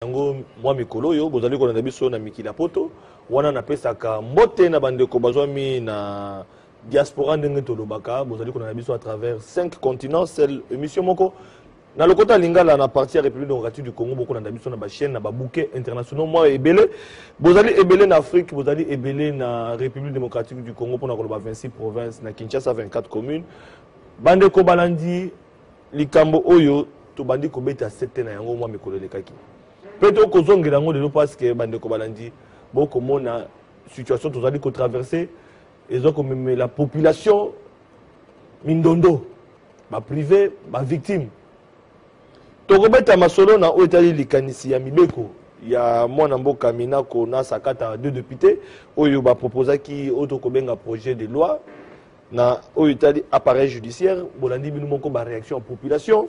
yango mwa mikolo yo bozali kolanda biso na mikila poto wana napesaka mbote na bandeko bazwami na diaspora ndenge tolobaka bozali kolanda biso à travers 5 continents celle émission moko na lokota lingala na partie ya République démocratique du Congo boko na biso na ba chaîne na ba bouquet internationaux moi ebele bozali ebele na Afrique bozali ebele na République démocratique du Congo pona koloba 26 provinces na Kinshasa 24 communes bandeko balandi likambo oyo to bandi ko beta 7 na yango moi mikolo lekaki peut-être kozongela ngo lelo parce que bandeko balandi boko mona situation tozali ko traverser et comme la population mindondo ba privé ba victime tokobeta masolo na o etali likanisi ya mibeko ya mwana mboka minako na sakata 2 députés oyo ba proposaki auto kobenga projet de loi na o etali appareil judiciaire bolandi binu moko ba réaction en population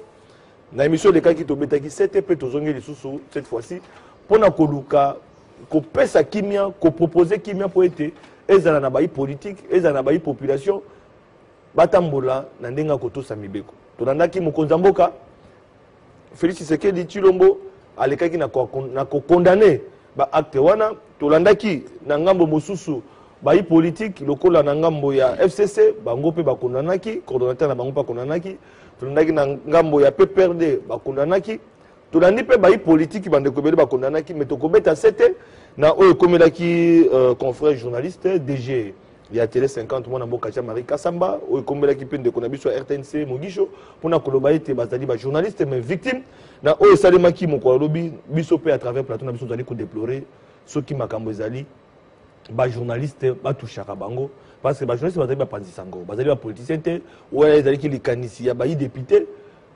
na émission de kaki tobetaki 7 pe tozongeli susu cette fois-ci pona koluka ko pesa kimia ko proposer kimia po ete ezala na bayi politique ezala na bayi population batambola na ndenga kotosa mibeko tolandaki mokonza mboka Félix Tshisekedi Tshilombo alekaki na ko condamner ba acte wana tolandaki na ngambo mosusu bayi politique lokola na ngambo ya FCC bango pe ba condamnaki coordonnateur na bango pa condamnaki tolandaki na ngambo ya PPRD ba condamnaki tolandi pe bayi politique bandeko bele ba condamnaki mais tokobeta 7 na oyo komelaki confrère journaliste DG ya Télé 50 mwana mboka cha Marie Kasamba oyo komelaki pe ndeko na biso RTNC Mogisho pona koloba ete bazali ba journaliste mais victime na oyo salemaki moko lobi biso pe à travers plateau na biso zali ko déplorer ceux qui makambo ezali ba journaliste ba touchaka bango parce que ba journaliste bazali ba panzisango bazali ba politicien te oyo ezali ki likanisi ya ba député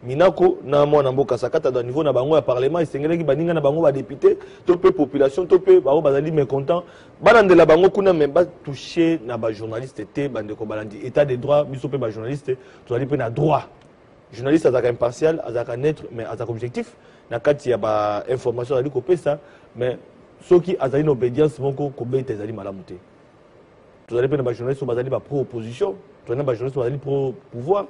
minako na mwana mboka sakata dans niveau na bango ya parlement esengelaki baninga na bango ba député to pe population to pe bango bazali mécontent balandela bango kuna même ba toucher na ba journaliste te bandeko balandi état de droit biso pe ba journaliste to ali pe na droit journaliste azaka impartial azaka neutre mais azaka objectif na kati ya ba information ali ko pesa mais soki azali na obédience moko ko beta ezali malamu te to ali pe na ba journaliste bazali ba pro opposition to na ba journaliste bazali pro pouvoir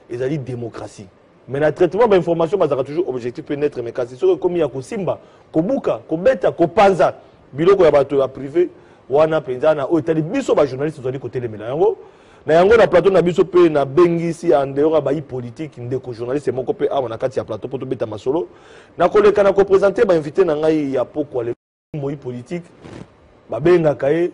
ezali démocratie. Mais le traitement de l'information sera toujours objectif peut-être mais quand c'est sûr comme il y a Kosimba, Kobuka, Kobeta, Kopanza, biloko ya bato ya privé, wana penza na o etali biso ba journaliste zali côté les melango. Na yango na plateau na biso pe na bengisi en dehors ba politique ndeko journaliste moko pe a na kati ya plateau poto beta masolo. Na koleka na ko présenter ba invité na ngai ya poko le moi politique ba benga kae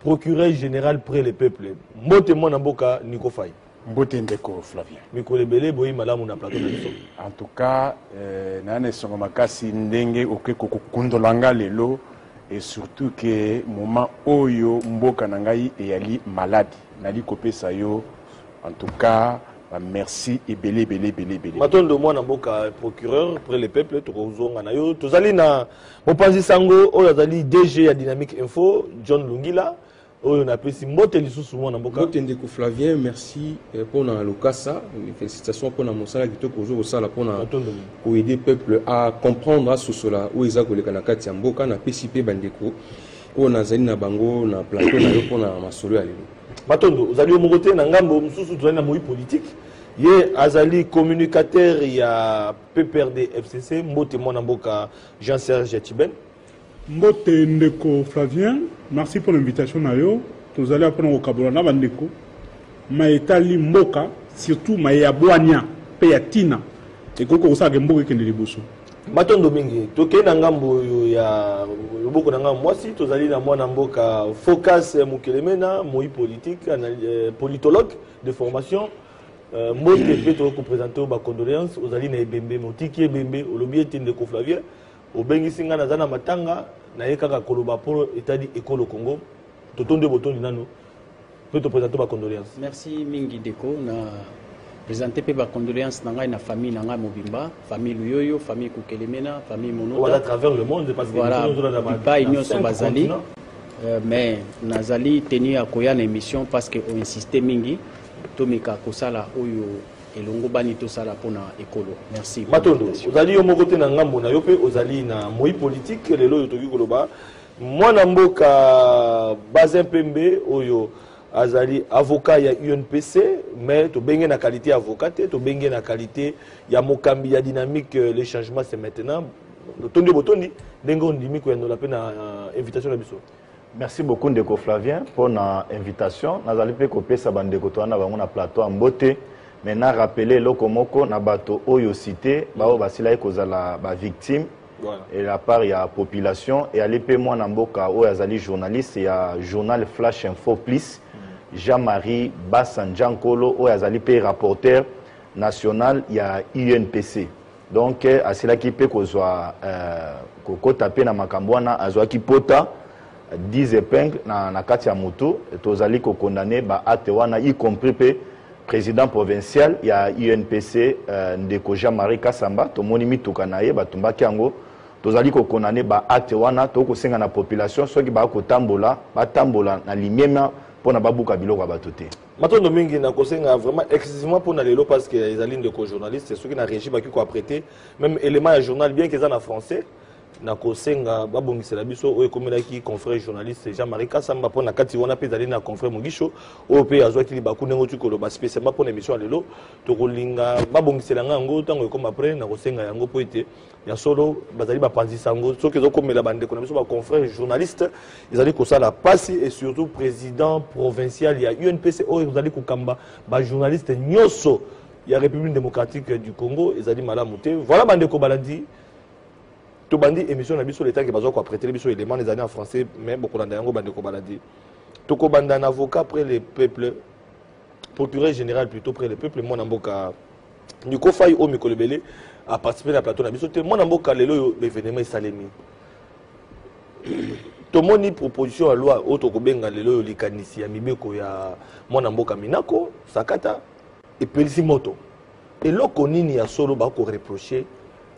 procureur général près le peuple. Mbote mona mboka Niko Faye. Mbote ndeko Flavien. Mikole bele boyi malamu na plateau na biso. En tout cas, nane songo makasi ndenge oke kokundolanga lelo et surtout que moment oyo mboka na ngai eyali malade. Nali kopesa yo. En tout cas, merci et belé. Matondo mwana mboka procureur près le peuple tokozonga na yo. Tozali na mopanzi sango oyo azali DG ya Dynamique Info John Lungila. On a appelé Mbote lisusu mwana mboka. Mbote ndeko Flavien, merci pour na lokasa, félicitations pour na mosala kitoko ozo osala pour na pour aider peuple à comprendre ce cela où eza koleka na kati ya mboka na PCP bandeko o na zali na bango na plateau na yo pour na masolo ya lelo. Matondo ozali omokote na ngambo mususu tozali na moi politique. Ye azali communicateur ya PPRD FCC Mbote mwana mboka Jean-Serge Tiben. Mbote ndeko Flavien, merci pour l'invitation nayo. Tous allez apprendre au Kabolana bandeko. Maetali mboka, surtout mayabwania, peyatina. Et koko osa gemboke kende liboso. Matondo mingi, toke na ngambo ya loboko na ngambo mwasi, tozali na mwana mboka Focus Mukelemena, moi politique, politologue de formation. Mbote pe to ko présenter ba condoléances aux ali na ebembe motiki ebembe olobi ete ndeko Flavien. Obengi nga nazana matanga na yekaka koloba pour etadi école au Congo totonde botondi nano peut te présenter ba condoléances. Merci mingi deko na présenter pe ba condoléances na ngai na famille na ngai mobimba famille Luyoyo famille Kukelemena famille Mono à travers le monde parce que voilà pas union so bazali mais nazali tenu à koya na émission parce que on insistait mingi tomika kosala oyo elongo bani to sala pona ekolo. Merci. Matondo, ozali yo mokote na ngambo na yo pe ozali na moi politique lelo yo toki koloba mwana mboka Bazin Pembe oyo azali avocat ya UNPC mais to benge na qualité avocat to benge na qualité ya mokambi ya dynamique le changement c'est maintenant tondi botondi dengo ndimi ko la peine invitation na biso. Merci beaucoup Ndeko Flavien pour l'invitation. Nous allons couper ça bandeko to na bango na plateau en beauté. Maintenant rappeler lokomoko na bato oyo cité bao basila ekozala ba victime. Voilà. Et la part il y a population et à l'épée moi na mboka oyo azali journaliste il y a journal Flash Info Plus. Jean-Marie Bassanjankolo oyo azali pe rapporteur national il y a UNPC. Donc à cela qui peut kozwa kokota pe na makambwana azwa ki pota 10 épingles na kati ya moto tozali ko condamner ba acte wana y compris pe président provincial il y a UNPC Ndeko Jean-Marie Kasamba to moni mituka na ye batumbaki yango tozali ko condamner ba acte wana to ko senga na population soki ba ko tambola na limema pour na babuka biloko batoté matondo mingi na ko senga vraiment exclusivement pour na lelo parce que les alines de journalistes ceux qui na régi ba ki ko apprêter même élément ya journal bien qu'ils en français na kosenga babongisela biso oyo komelaki confrère journaliste Jean-Marie Kasamba pour na kati wana pezali na confrère Mugisho oyo pe azwaki libaku ndenge tukolo ba spécialement pour l'émission lelo to kolinga babongisela ngango tango ekoma après na kosenga yango po ete ya solo bazali bapanzisa ngo soki ezokomela bandeko na biso ba confrère journaliste ezali kosala pasi et surtout président provincial ya UNPC oyo ezali kokamba ba journaliste nyoso ya République démocratique du Congo ezali malamu te voilà bandeko balandi to bandi émission na biso l'état qui bazo ko prêter biso éléments les années en français mais beaucoup landa yango bande ko baladi to ko banda un avocat près les peuples procureur général plutôt près les peuples mon amboka Nico Faye o mikolebele a participé à plateau na biso te mon amboka lelo événement salemi to moni proposition à loi auto ko benga lelo likanisi ya mibeko ya mon amboka minako sakata et pelisi moto et loko nini ya solo ba ko reprocher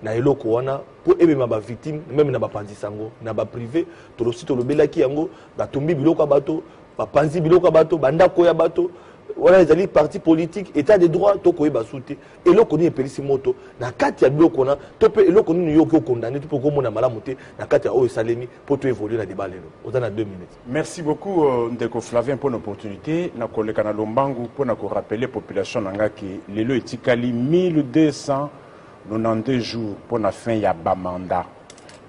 na eloko wana pour ebema ba victime même na ba panzisango na ba privé to lo sito lo belaki yango ba tombi biloko bato ba panzi biloko bato banda ko ya bato wana ezali parti politique état de droit to ko eba souté eloko ni epelisi moto na kati ya biloko na to pe eloko ni yo ko condamner to ko mona malamu te na kati ya oyo salemi pour to évoluer na débat lelo otana 2 minutes. Merci beaucoup Ndeko Flavien pour l'opportunité na koleka na lombangu pour na ko rappeler population nanga ki lelo etikali 1292 jours pour la fin ya bamanda.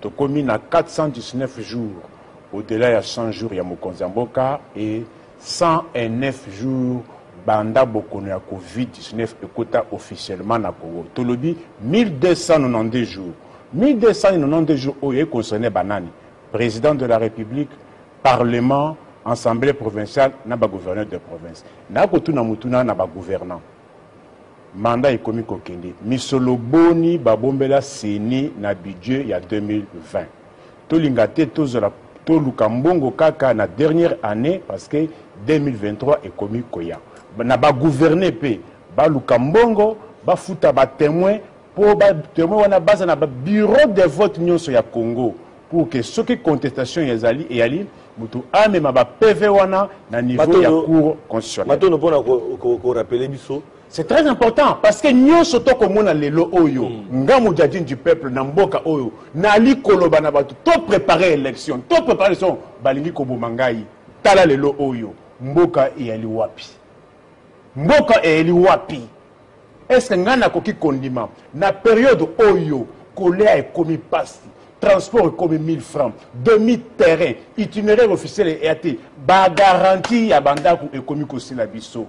To komi na 419 jours au-delà ya 100 jours ya mokonzi mboka et 109 jours banda bokono ya COVID-19 ekota officiellement na Congo. Tolobi 1292 jours. 1292 jours oye concerné banani. Président de la République, Parlement, Assemblée provinciale, na ba gouverneur de province. Na kotuna mutuna na ba gouvernant. Mandat ekomi kokende misolo boni babombela seni na budget ya 2020 tolinga te tozola toluka mbongo kaka na dernière année parce que 2023 ekomi koya na ba gouverner pe baluka mbongo bafuta ba témoin pour ba témoin wana base na ba bureau de vote nyonso ya Congo pour que ce qui contestation yazali et ali mutu amema ba PV wana na niveau ya cour constitutionnelle matono pona ko rappeler biso. C'est très important parce que nous sommes comme lelo oyo ngamu jadin du peuple na mboka oyo nali koloba na batu to préparer élection to préparer élection balingi ko bomangai tala lelo oyo mboka eyali wapi est-ce que ngana koki kondima na période oyo kolea ekomi pasi transport ekomi 1000 francs demi terrain itinéraire officiel et ba garantie ya bandaku ekomi kosila biso.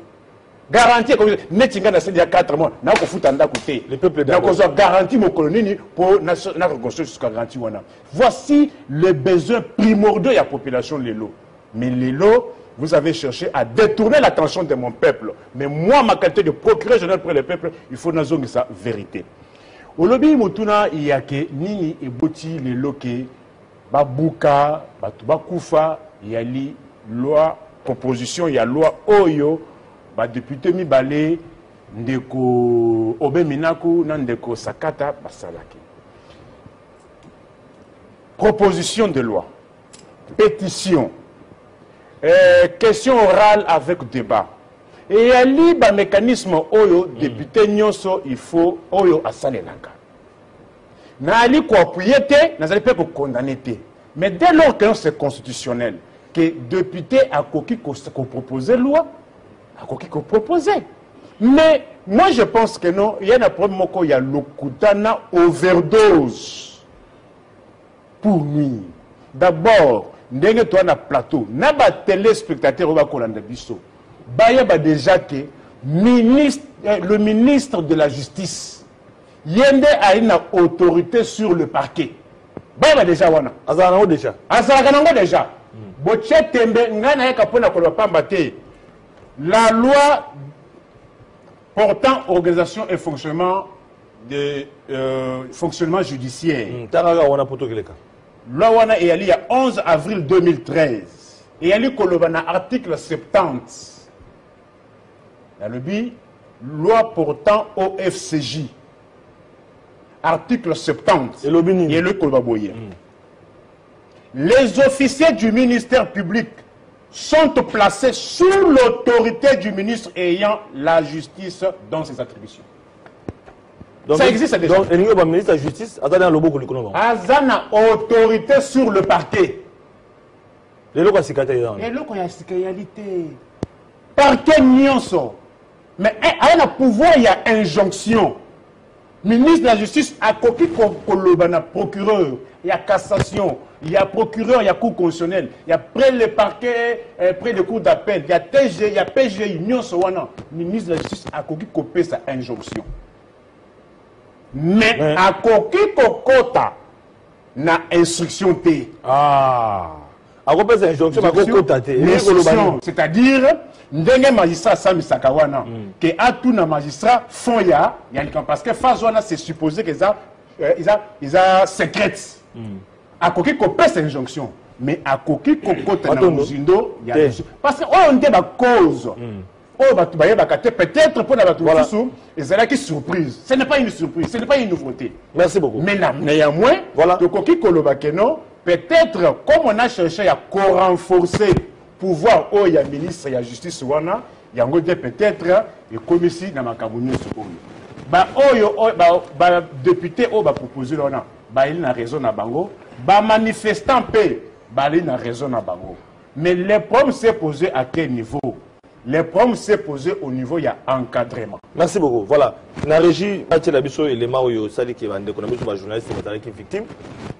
Garantie comme netinga na il y a 4 mois na ko futa ndako te le peuple na ko so garantie mo kolonini pour na reconstruire jusqu'à garantie wana. Voici les besoins primordiaux de la population lelo. Mais lelo vous avez cherché à détourner l'attention de mon peuple. Mais moi ma qualité de procureur général pour le peuple, il faut nazongi sa vérité. Au lobby mutuna iyake nini eboti lelo ke babuka batu bakufa yali loi proposition ya loi oyo ba député mibale ndeko Obeminaku na ndeko Sakata basalaki. Proposition de loi, pétition, question orale avec débat. Et il y a un mécanisme oyo député nyonso il faut oyo asalelanga. Na ali ko appuyer te, na ali pe ko condamner te. Mais dès lors que c'est constitutionnel que député a koki ko proposer loi qui proposé. Mais moi je pense que non, il y a un problème il y a l'okutana overdose. pour nuire. D'abord, ndenge toi na plateau, na ba téléspectateur ba kolanda biso. Ba déjà que le ministre de la Justice yende a une autorité sur le parquet. Ba déjà wana. Azanango déjà. Azanango déjà. Boche tembe ngana yeka pona ko pamba te. La loi portant organisation et fonctionnement de fonctionnement judiciaire. Loi wana et il y a 11 avril 2013. Et il y a article 70. Il y a loi portant au FCJ. Article 70. Et le les officiers du ministère public sont placés sous l'autorité du ministre ayant la justice dans ses attributions. Donc, ça existe déjà. Donc, le ministre de la Justice a une autorité sur le parquet. Le parquet nyonso. Mais il y a pouvoir, il y a injonction. Ministre de la Justice a copié le procureur. Il y a cassation, il y a procureur, il y a cour constitutionnelle, il y a près le parquet, près le cour d'appel, il y a TG, il y a PGI, nyonso wana. Ministre de la Justice a copié sa injonction. Mais à koki kokota na instruction T. Ah. À quoi c'est injonction c'est-à-dire ndenge magistrat Sami Sakawana que a tout na magistrat font ya parce que phase wana c'est supposé que ça ils a secrète. À koki kopé cette injonction mais à koki kokota na muzindo ya parce que on était la cause. Peut-être pour la qui surprise. Ce n'est pas une surprise, ce n'est pas une nouveauté. Merci beaucoup. Mais néanmoins, voilà. Peut-être comme on a cherché à renforcer le pouvoir où il y a ministre et la justice, il y a peut-être et comme ici dans ma cabinet. Député qui a proposé il a raison à Bango, manifestant il a raison à Bango. Mais le problème s'est posé à quel niveau? Les problèmes s'est posé au niveau, il y a encadrement. Merci beaucoup. Voilà. La régie, il élément où il y a journaliste qui est victime.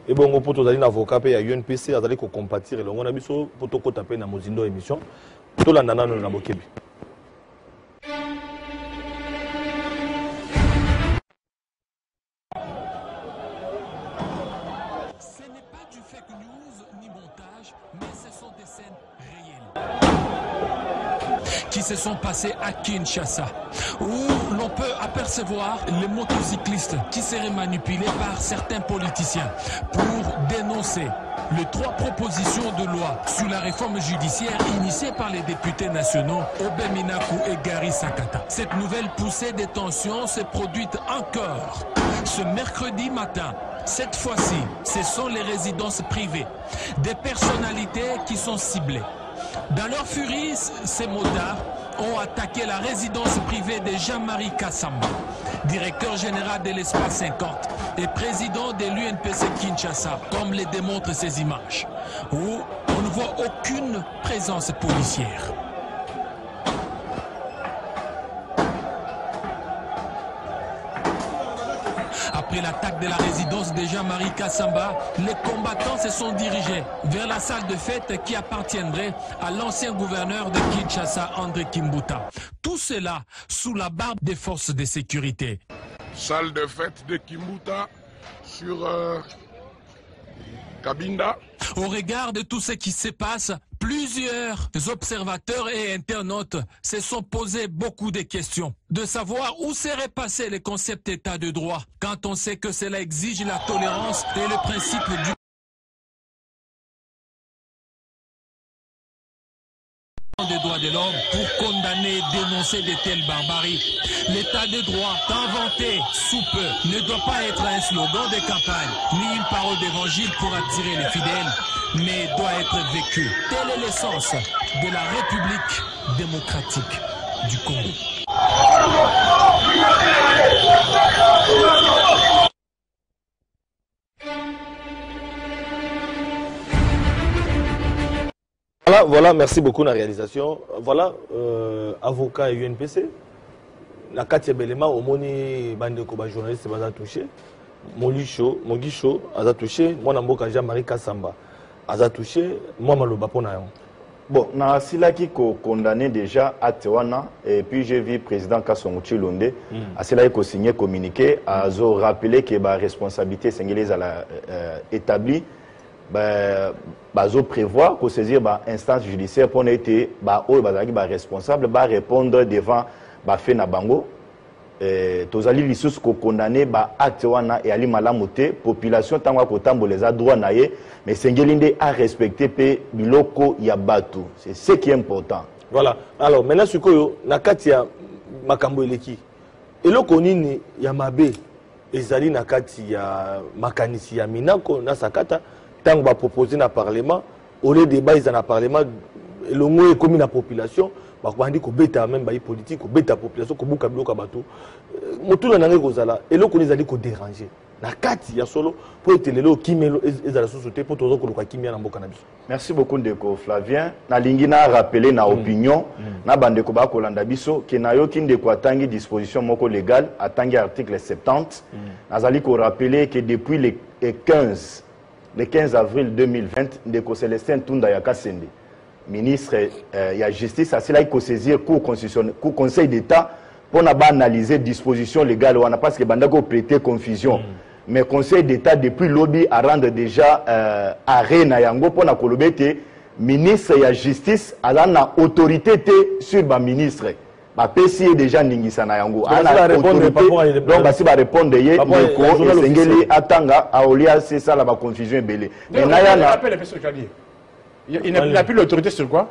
Et bon, pour tous les avocats, il y a UNPC, il y a des compatir. Et on a besoin pour tout taper dans Mozindo émission. Tout le monde a bokébi. Ce n'est pas du fake news ni montage, mais ce sont des scènes réelles qui se sont passées à Kinshasa, où l'on peut apercevoir les motocyclistes qui seraient manipulés par certains politiciens pour dénoncer les 3 propositions de loi sur la réforme judiciaire initiée par les députés nationaux Obé Minakou et Gary Sakata. Cette nouvelle poussée des tensions s'est produite encore ce mercredi matin. Cette fois-ci, ce sont les résidences privées des personnalités qui sont ciblées. Dans leur furie, ces motards ont attaqué la résidence privée de Jean-Marie Kassamba, directeur général de l'Espace 50 et président de l'UNPC Kinshasa, comme les démontrent ces images, où on ne voit aucune présence policière. Après l'attaque de la résidence de Jean-Marie Kassamba, les combattants se sont dirigés vers la salle de fête qui appartiendrait à l'ancien gouverneur de Kinshasa, André Kimbuta. Tout cela sous la barbe des forces de sécurité. Salle de fête de Kimbuta sur Kabinda. Au regard de tout ce qui se passe, plusieurs observateurs et internautes se sont posé beaucoup de questions. De savoir où serait passé le concept d'état de droit, quand on sait que cela exige la tolérance et le principe du des droits de l'homme pour condamner et dénoncer de telles barbaries. L'état de droit inventé sous peu ne doit pas être un slogan de campagne ni une parole d'évangile pour attirer les fidèles, mais doit être vécu. Telle est l'essence de la République démocratique du Congo. Voilà, merci beaucoup la réalisation. Voilà, avocat et UNPC. La 4e élément, au moni bande de journalistes va toucher. Mogisho aza touché moi mboka Jean-Marie Kassamba aza touché moi maloba pona yo. Bon, na silaki ko condamné déjà acte wana et puis j'ai vu président Kassongo Chilonde asilaki ko signer communiqué azo rappeler que ba responsabilité sengeli za la établie bazo prévoir ko saisir ba instance judiciaire pour été ba o bazaki ba responsable ba répondre devant ba fait na bango tozali lisusu ko condamné ba acte wana et ali malamu te population tangwa ko tamboleza droit na ye mais Sengelinde a respecté pe biloko ya batu. C'est ce qui est important. Voilà. Alors maintenant sikoyo nakati ya makambo eleki. Eloko nini ya mabe ezali nakati ya makanisi ya Minako na sakata tango ba proposer na parlement au lieu débat ils na parlement elongo e komi na population ba bandi ko beta même ba politique ko beta population ko buka biloko batu. Mutuna nange kozala eloko ni zali ko déranger. Merci beaucoup Ndeko Flavien. Nalingi na rappeler na opinion na bandeko ba kolanda biso ke na yo kindeko atangi disposition moko légale atangi article 70. Nazali ko rappeler que depuis le 15 avril 2020 Ndeko Célestin Tunda ya Kasende ministre ya justice asila ko saisir cour constitutionnelle cour conseil d'état pour na ba analyser disposition légale wana parce que bandako prêter confusion. Mais Conseil d'État depuis lobby a rendre déjà arrêt na yango pour na kolobete ministre ya justice ala na autorité sur ba ministre ba pesi déjà ningisa na yango ala autorité donc ba si ba répondre ye ko sengeli atanga aolia c'est ça la ba confusion belé mais na ya na il n'a plus l'autorité sur quoi?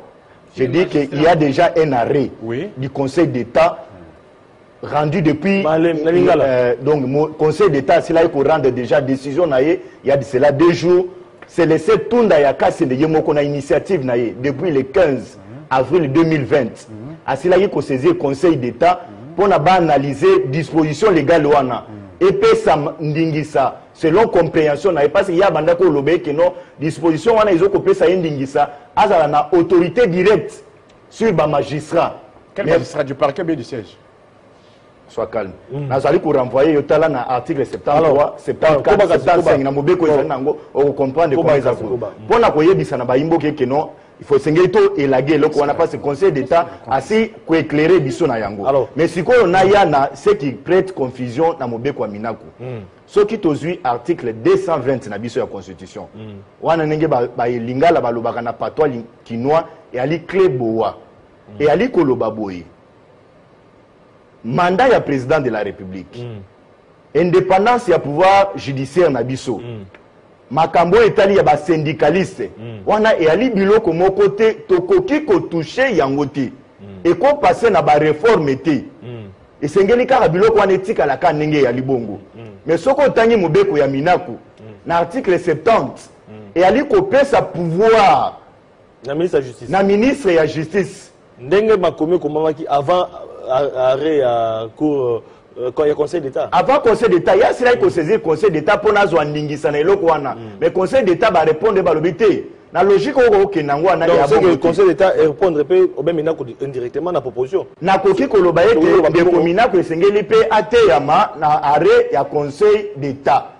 Je dis qu'il y a déjà un arrêt du Conseil d'État rendu depuis donc mon conseil d'état c'est là qu'il rendre déjà décision il y a de cela 2 jours c'est laissé Tunda ya Kasende yemoko na initiative na ye depuis le 15 avril 2020 à cela il faut saisir conseil d'état pour na ba analyser disposition légale wana et puis ça ndingisa selon compréhension na parce qu'il y a banda ko lobe que non disposition wana izo ko pesa ndingisa azala na autorité directe sur ba magistrat. Quel magistrat du parquet ou du siège? Sois calme. Nazali pour renvoyer yotala na article 73, 74, 75 na mobeko ezali nango on comprendre comment ils ont. Pour na koyebisa na baimbo ke non, il faut sengeli to élaguer loko wana pas ce conseil d'état asi ko éclairer biso na yango. Mais sikoyo na yana ce qui prête confusion na mobeko wa Minako. Ce qui tozui article 220 na biso ya constitution. Wana nenge ba lingala balobaka na patois kinois et ali clé boa. Et ali koloba boye. Mandat ya président de la République. Indépendance ya pouvoir judiciaire na biso. Makambo etali ya ba syndicaliste. Wana e ali biloko moko te tokoki ko toucher yango te. Et ko passer na ba réforme te. Et sengeli kaka biloko wana etika la ka ndenge ya libongo. Mais soko tangi mobeko ya Minako na article 70 et ali ko pesa pouvoir na ministre ya justice. Na ministre ya justice. Ndenge makomi komamaki avant arrêt à cour quand il y a conseil d'état. Avant conseil d'état, il y a cela qui saisir conseil d'état pour nazo ndingisa na eloko wana. Mais conseil d'état va répondre ba lobité. Na logique au kenango na ya bon. Le conseil d'état répondre pe au même Minako indirectement na proposition. Na koki ko lobaye de komina ko sengeli pe ateyama na arrêt ya conseil d'état.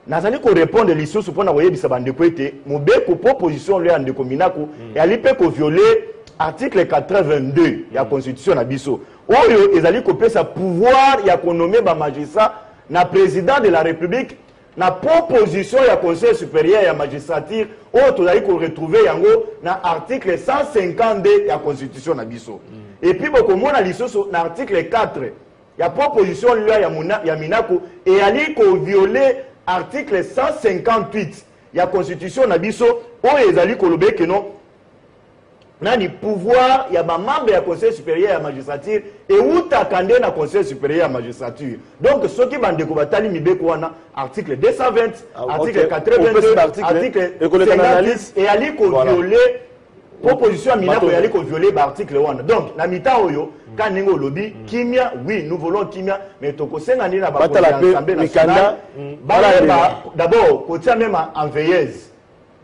Nazali ko répondre lisusu pour na koyebisa bande ko ete mobeko proposition le ande kominako et ali pe ko violer article 82 de la constitution na biso. Oyo ezali ko pesa pouvoir ya ko nommer ba magistrat na président de la République na proposition ya conseil supérieur ya magistrature oyo tozali ko retrouver yango na article 152 ya constitution na biso. Et puis boko mona lisusu na article 4 ya proposition loi ya Minako et ali ko violer article 158 ya constitution na biso oyo ezali ko lobe que non nani pouvoir ya ba membre ya conseil supérieur ya magistrature et uta kande na conseil supérieur ya magistrature. Donc ceux qui bande ko batali mibeko wana article 220 article 82 article 50 et ali ko violer proposition ya Minako ya ali ko violer ba article wana. Donc na mita oyo quand ningo lobby kimia oui nous voulons kimia mais toko senga ni na ba assemblée nationale d'abord ko tia même en veilleuse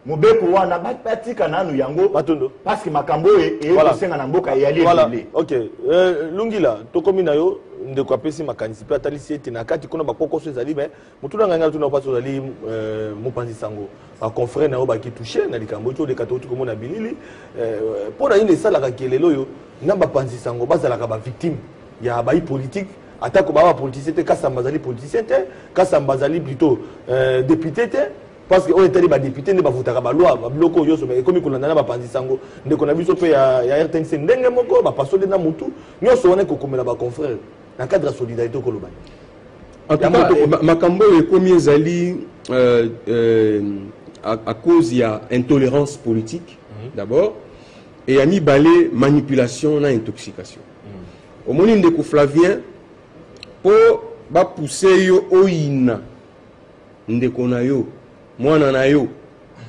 Mobeko wana batika nanu yango Batondo. parce que makambo Voilà. senga na mboka yali Voilà. ebele. OK. Lungila tokomi na yo ndeko apesi makanisi pe atalisi ete na kati kuna bakoko so ezali mais mutuna nganga tuna paso ezali mopanzi sango. Ba confrère na yo baki touché na likambo to de katoti komona bilili pona ine sala ka kelelo yo na bapanzi sango bazalaka ba victime ya ba politique atako ba politicien te kasa bazali politicien te kasa bazali plutôt député te parce que on était des députés ne bavotaka ba loi ba bloko yo so mais comme kolanda na bapanzi sango ndeko na biso pe ya RTNC ndenge moko ba paso de na mutu nyoso wana ko komela ba confrère na cadre de solidarité ko lobani en tout cas makambo ekomi ezali à cause ya intolérance politique d'abord et ya mibale manipulation na intoxication au moni ndeko Flavien po ba pousser yo oina ndeko na yo mwana na yo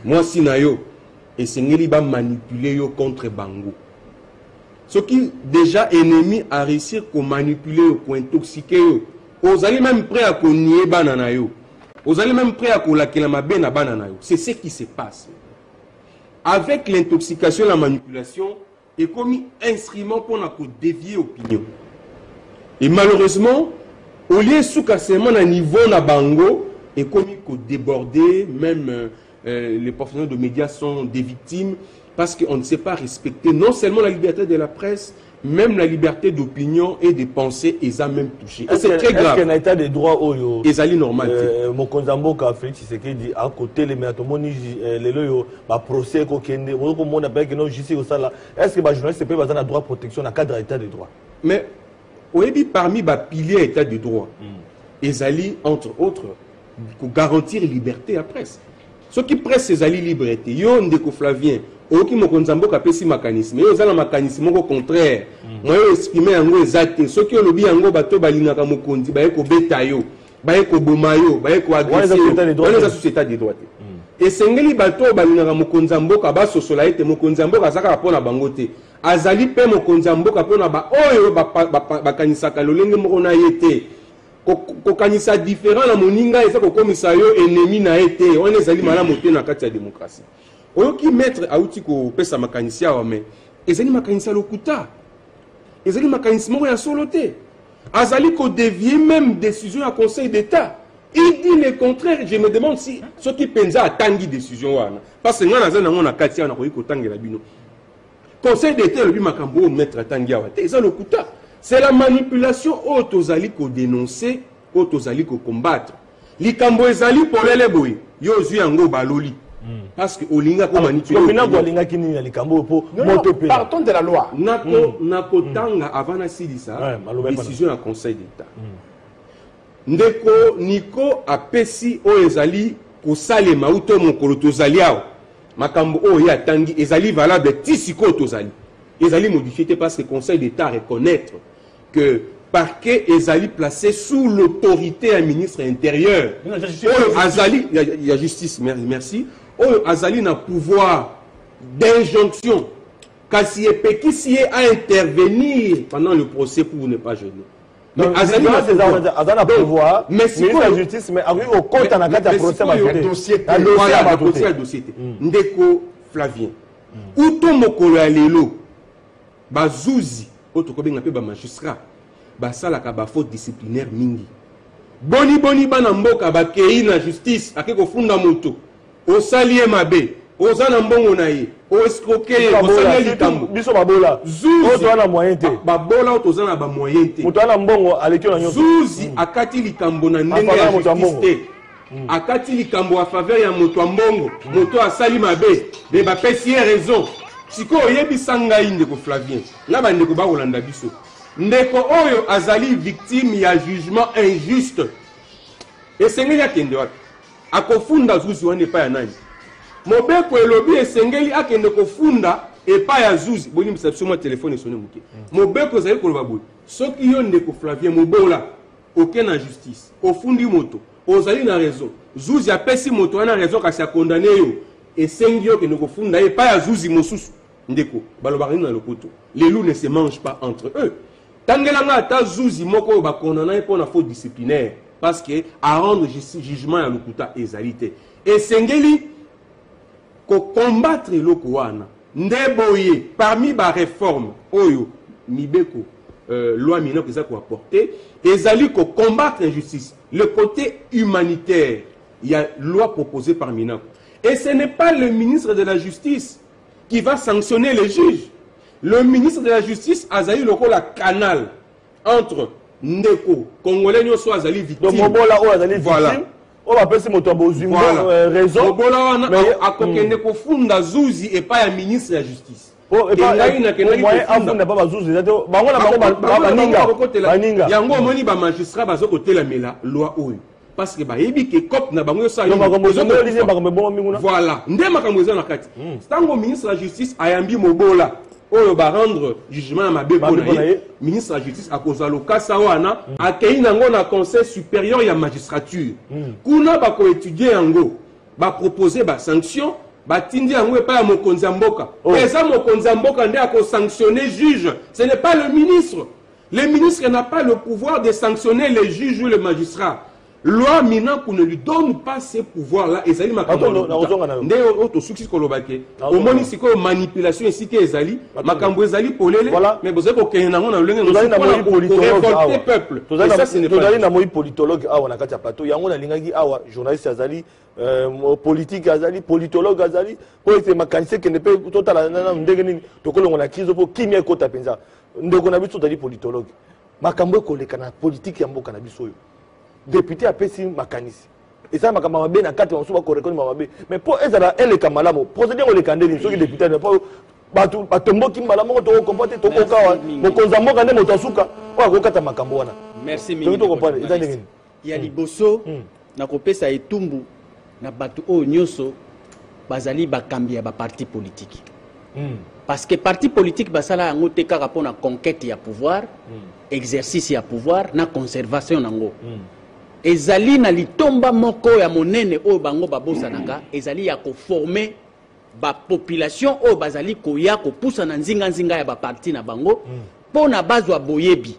mwasi na yo esengeli ba manipuler yo contre bango ce qui déjà ennemi a réussi à manipuler ou intoxiquer yo ozali même prêt à nier banana yo ozali même prêt à la mabe na banana yo c'est ce qui se passe avec l'intoxication la manipulation est comme instrument pour dévier opinion et malheureusement au lieu sous-cassement à niveau na bango et comme déborder, même les professionnels de médias sont des victimes parce qu'on ne sait pas respecter non seulement la liberté de la presse, même la liberté d'opinion et de pensée, et ça même touché. C'est très grave. Est-ce qu'il y a un état de droit où et ça est normal. Mon konzambo ka Félix Tshisekedi à côté les méatomoni les loyo ba procès ko kende on ko appelle que non justice au sala. Est-ce que ba journaliste peut avoir un droit de protection dans cadre état de droit? Mais oui parmi ba piliers état de droit. Ezali entre autres pour garantir liberté à presse. Ceux qui pressent ces alliés liberté, yo ndeko Flavien, oki mokonzambo kapesi mécanisme, yo zala mécanisme au contraire. Moi yo exprimer yango exact, ceux qui lobi yango bato balingaka mokonzi ba eko beta yo, ba eko boma yo, ba eko agresser yo. On est à société de droit. Et sengeli bato balingaka mokonzambo ka ba sosola ete mokonzambo ka saka pona bangote. Azali pe mokonzambo ka pona ba oyo ba kanisaka lolenge moko na yete. Kokanisa différent na moninga eza kokomisa yo ennemi na été on ezali malamu te na kati ya démocratie oyoki maître auti ko pesa makanisi awa mais ezali makanisi lokuta ezali makanisi moko ya solo te azali ko dévier même décision à conseil d'état il dit le contraire je me demande si ce qui penza atangi décision wana parce que ngana za na kati ya na koyi kotangela bino conseil d'état le bi makambo maître atangi awa te ezali lokuta. C'est la manipulation autozali ko dénoncer, autozali ko combattre. Likambo ezali pour les boy. Yo zu yango baloli. Parce que olinga ko manipuler. Komina ko olinga kini na likambo po moto pe. Partons de la loi. Nako tanga avant na silisa décision à conseil d'état. Ndeko Nico apesi o ezali ko salema uto mokolo tozali awo. Makambo o ya tangi ezali valable tisiko tozali. Ezali modifié parce que le Conseil d'État reconnaître que parquet ezali placé sous l'autorité du ministre intérieur. Il y a justice, merci. Azali na pouvoir d'injonction. Kasi epekisi à intervenir pendant le procès pour ne pas gêner. Mais Azali na pouvoir, mais si la justice mais au compte na kata procès ma dossier dossier. Ndeko Flavien. Uto mokolo ya lelo bazuzi otokobenga pe ba magistrat basalaka ba faute disciplinaire mingi boni bana mboka bakei na justice akeko funda moto osalie mabe ozana mbongo na ye o escroquer osalie likambo biso babola zuzi wana moyen te babola otozana ba moyen te moto ana mbongo alekio na nyoso zuzi akati likambo na ndenge ya justice te akati likambo a faveur ya moto mbongo moto asali mabe be ba pesi raison siko oyebisa ngai ndeko Flavien na bandeko ba kolanda biso ndeko oyo azali victime ya jugement injuste esengeli akende wapi akofunda zuzi wana epai ya nani mobeko elobi esengeli akende kofunda epai ya zuzi boni biso mwa telefone esone muke mobeko ezali koloba boye soki yo ndeko Flavien mobola oke na justice ofundi moto ozali na raison zuzi apesi moto wana raison kasi akondane yo esengi yo kende kofunda epai ya zuzi mosusu ndeko balobaka na lopoto les loups ne se mangent pas entre eux tangelanga ata zuzi moko ba condamné pour la faute disciplinaire parce que à rendre jugement ya lokuta ezalité et sengeli combattre eloko wana nde boye parmi ba réforme oyo mibeko loi minoko eza ko apporter ezali ko combattre injustice le côté humanitaire. Il y a loi proposée par Minako. Et ce n'est pas le ministre de la Justice qui va sanctionner les juges. Le ministre de la Justice a eu le rôle à canal entre Ndeko, Congolais, soit Azali victime. Donc, voilà. On va passer mon raison. Mais à côté Ndeko Funda Zouzi et pas un ministre de la Justice. Et pas un magistrat loi parce que bayebi ke cop na bango ça voilà ndé makambo eza na kati tango ministre de la justice ayambi mobola oyo ba rendre jugement na mabeko na ye ministre de la justice akozwa lokasa wana akei nango na conseil supérieur ya magistrature kuna ba ko étudier yango ba proposer ba sanction ba tindi yango epa ya mokonzi ya mboka eza mokonzi ya mboka ndé ako sanctionner juge. Ce n'est pas le ministre n'a pas le pouvoir de sanctionner les juges ou les magistrats. Loi Minako ne lui donne pas ces pouvoirs-là. Et ça dit, au moins, c'est quoi manipulation ici que Ezali, Makambo Ezali pour les. Mais vous savez qu'on a un peuple. Et ça, ce n'est pas. Il y a un politologue, il y a un journaliste Ezali, politique Ezali, politologue Ezali, pour être mécanicien qui ne peut pas totalement ndegeni. Donc on a crise pour qui m'y côté penza. Donc on a vu tout à politologue. Makambo kolekana politique ya mboka na biso yo. Député a payé makanisi. Et ça, ma camarade na kati on souvent correct mabe. Mais pour ezala elle kamalamu, procéder au lekandeli, ceux qui député ne pas batombo ki malamu to comporter to kokawa, mokonza mboka nde motosuka, wa kokata makambo wana. Merci mingi. Il y a liboso na kopesa etumbu na batu o nyoso bazali bakambi ya ba parti politique. Parce que parti politique basala yango te kaka pona conquête ya pouvoir, exercice ya pouvoir na conservation nango. Ezali na litomba moko ya monene o bango babosanaka, ezali ya ko former ba population o bazali koya ko poussa na nzinga ya ba parti na bango pona bazwa boyebi.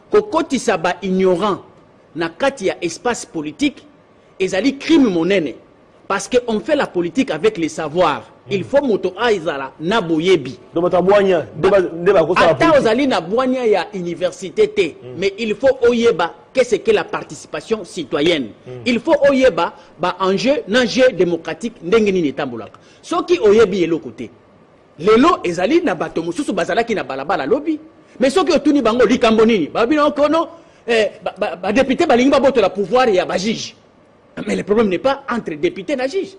Ko kotisa ba ignorant na kati ya espace politique, ezali crime monene parce que on fait la politique avec les savoirs. Il faut moto aizala na boyebi. Donc tabwanya ndeba ko ça. Ata ozali na bwanya ya université té, mais il faut oyeba qu'est-ce que la participation citoyenne. Il faut oyeba ba enjeu démocratique ndenge nini tambolaka. Soki oyebi elo côté. Lelo ezali na bato mususu bazalaki na balabala lobby. Mais soki otuni bango likambo nini? Ba bino kono ba député balingi ba boto la pouvoir ya ba juge. Mais le problème n'est pas entre député et juge.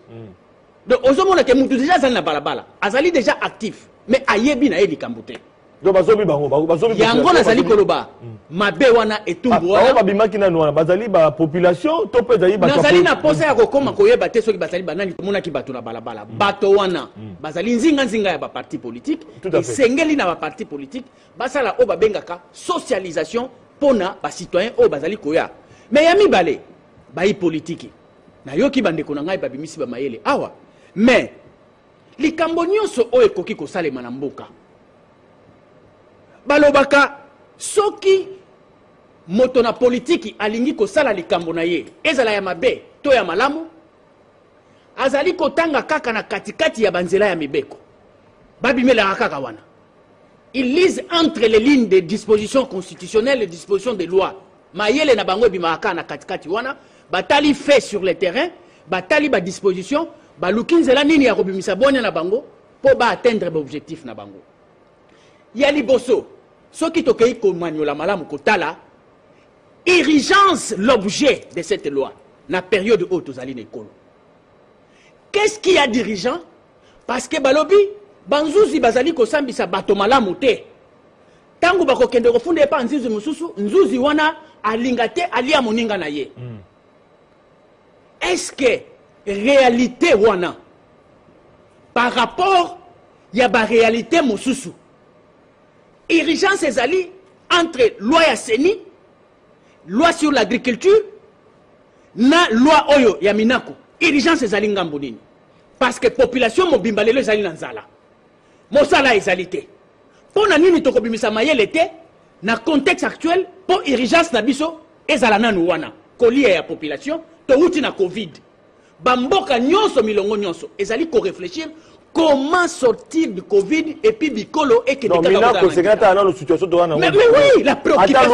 Donc, aujourd'hui, on a déjà dans la balabala. Azali déjà actif. Mais ayebi na yebi kambote. Donc, bazobi bango, bazobi. Yango na zali koloba. Mabe wana etumbu wana. Ba bimaki na noana, bazali ba population, to pe zali ba. Nazali na posa ya kokoma koyeba te soki bazali banani mona ki bato na balabala. Bato wana. Bazali nzinga ya ba parti politique. Esengeli na ba parti politique. Basala o ba bengaka socialisation pona ba citoyen o bazali koya. Mais yami bale. Bayi politique. Na yoki bandeko na ngai babimisi ba mayele. Awa. Mais likambo nyonso oyo ekoki kosalema na mboka balobaka soki moto na politiki alingi kosala likambo na ye ezala ya mabe to ya malamu azali kotanga kaka na katikati ya banzela ya mibeko babimelaka kaka wana. Ils lisent entre les lignes des dispositions constitutionnelles et dispositions des lois. Mayele na bango bimaka na katikati wana batali fait sur le terrain batali ba disposition balukinzela nini ya kobimisa bonya na bango po ba atteindre ba objectif na bango. Ya liboso soki tokei ko manyola malamu kotala urgence l'objet de cette loi na période haute aux aline ekolo. Qu'est-ce qui a dirigeant? Parce que balobi banzuzi bazali ko sambisa bato malamu te. Tangu bako kende ko funde pa nzuzi mususu nzuzi wana alingate alia moninga na ye. Est-ce que réalité wana par rapport ya ba réalité mususu urgence ezali entre loi ya seni loi sur l'agriculture na loi oyo ya minako urgence ezali ngambo nini parce que population mobimba lelo ezali na nzala mosala ezali te pona nini tokobimisa mayele te na contexte actuel po urgence na biso ezala nanu wana kolia ya population to uti na covid bamboka nyonso milongo nyonso ezali ko réfléchir comment sortir du Covid et puis bicolo et que non mais là c'est la situation de mais oui la préoccupation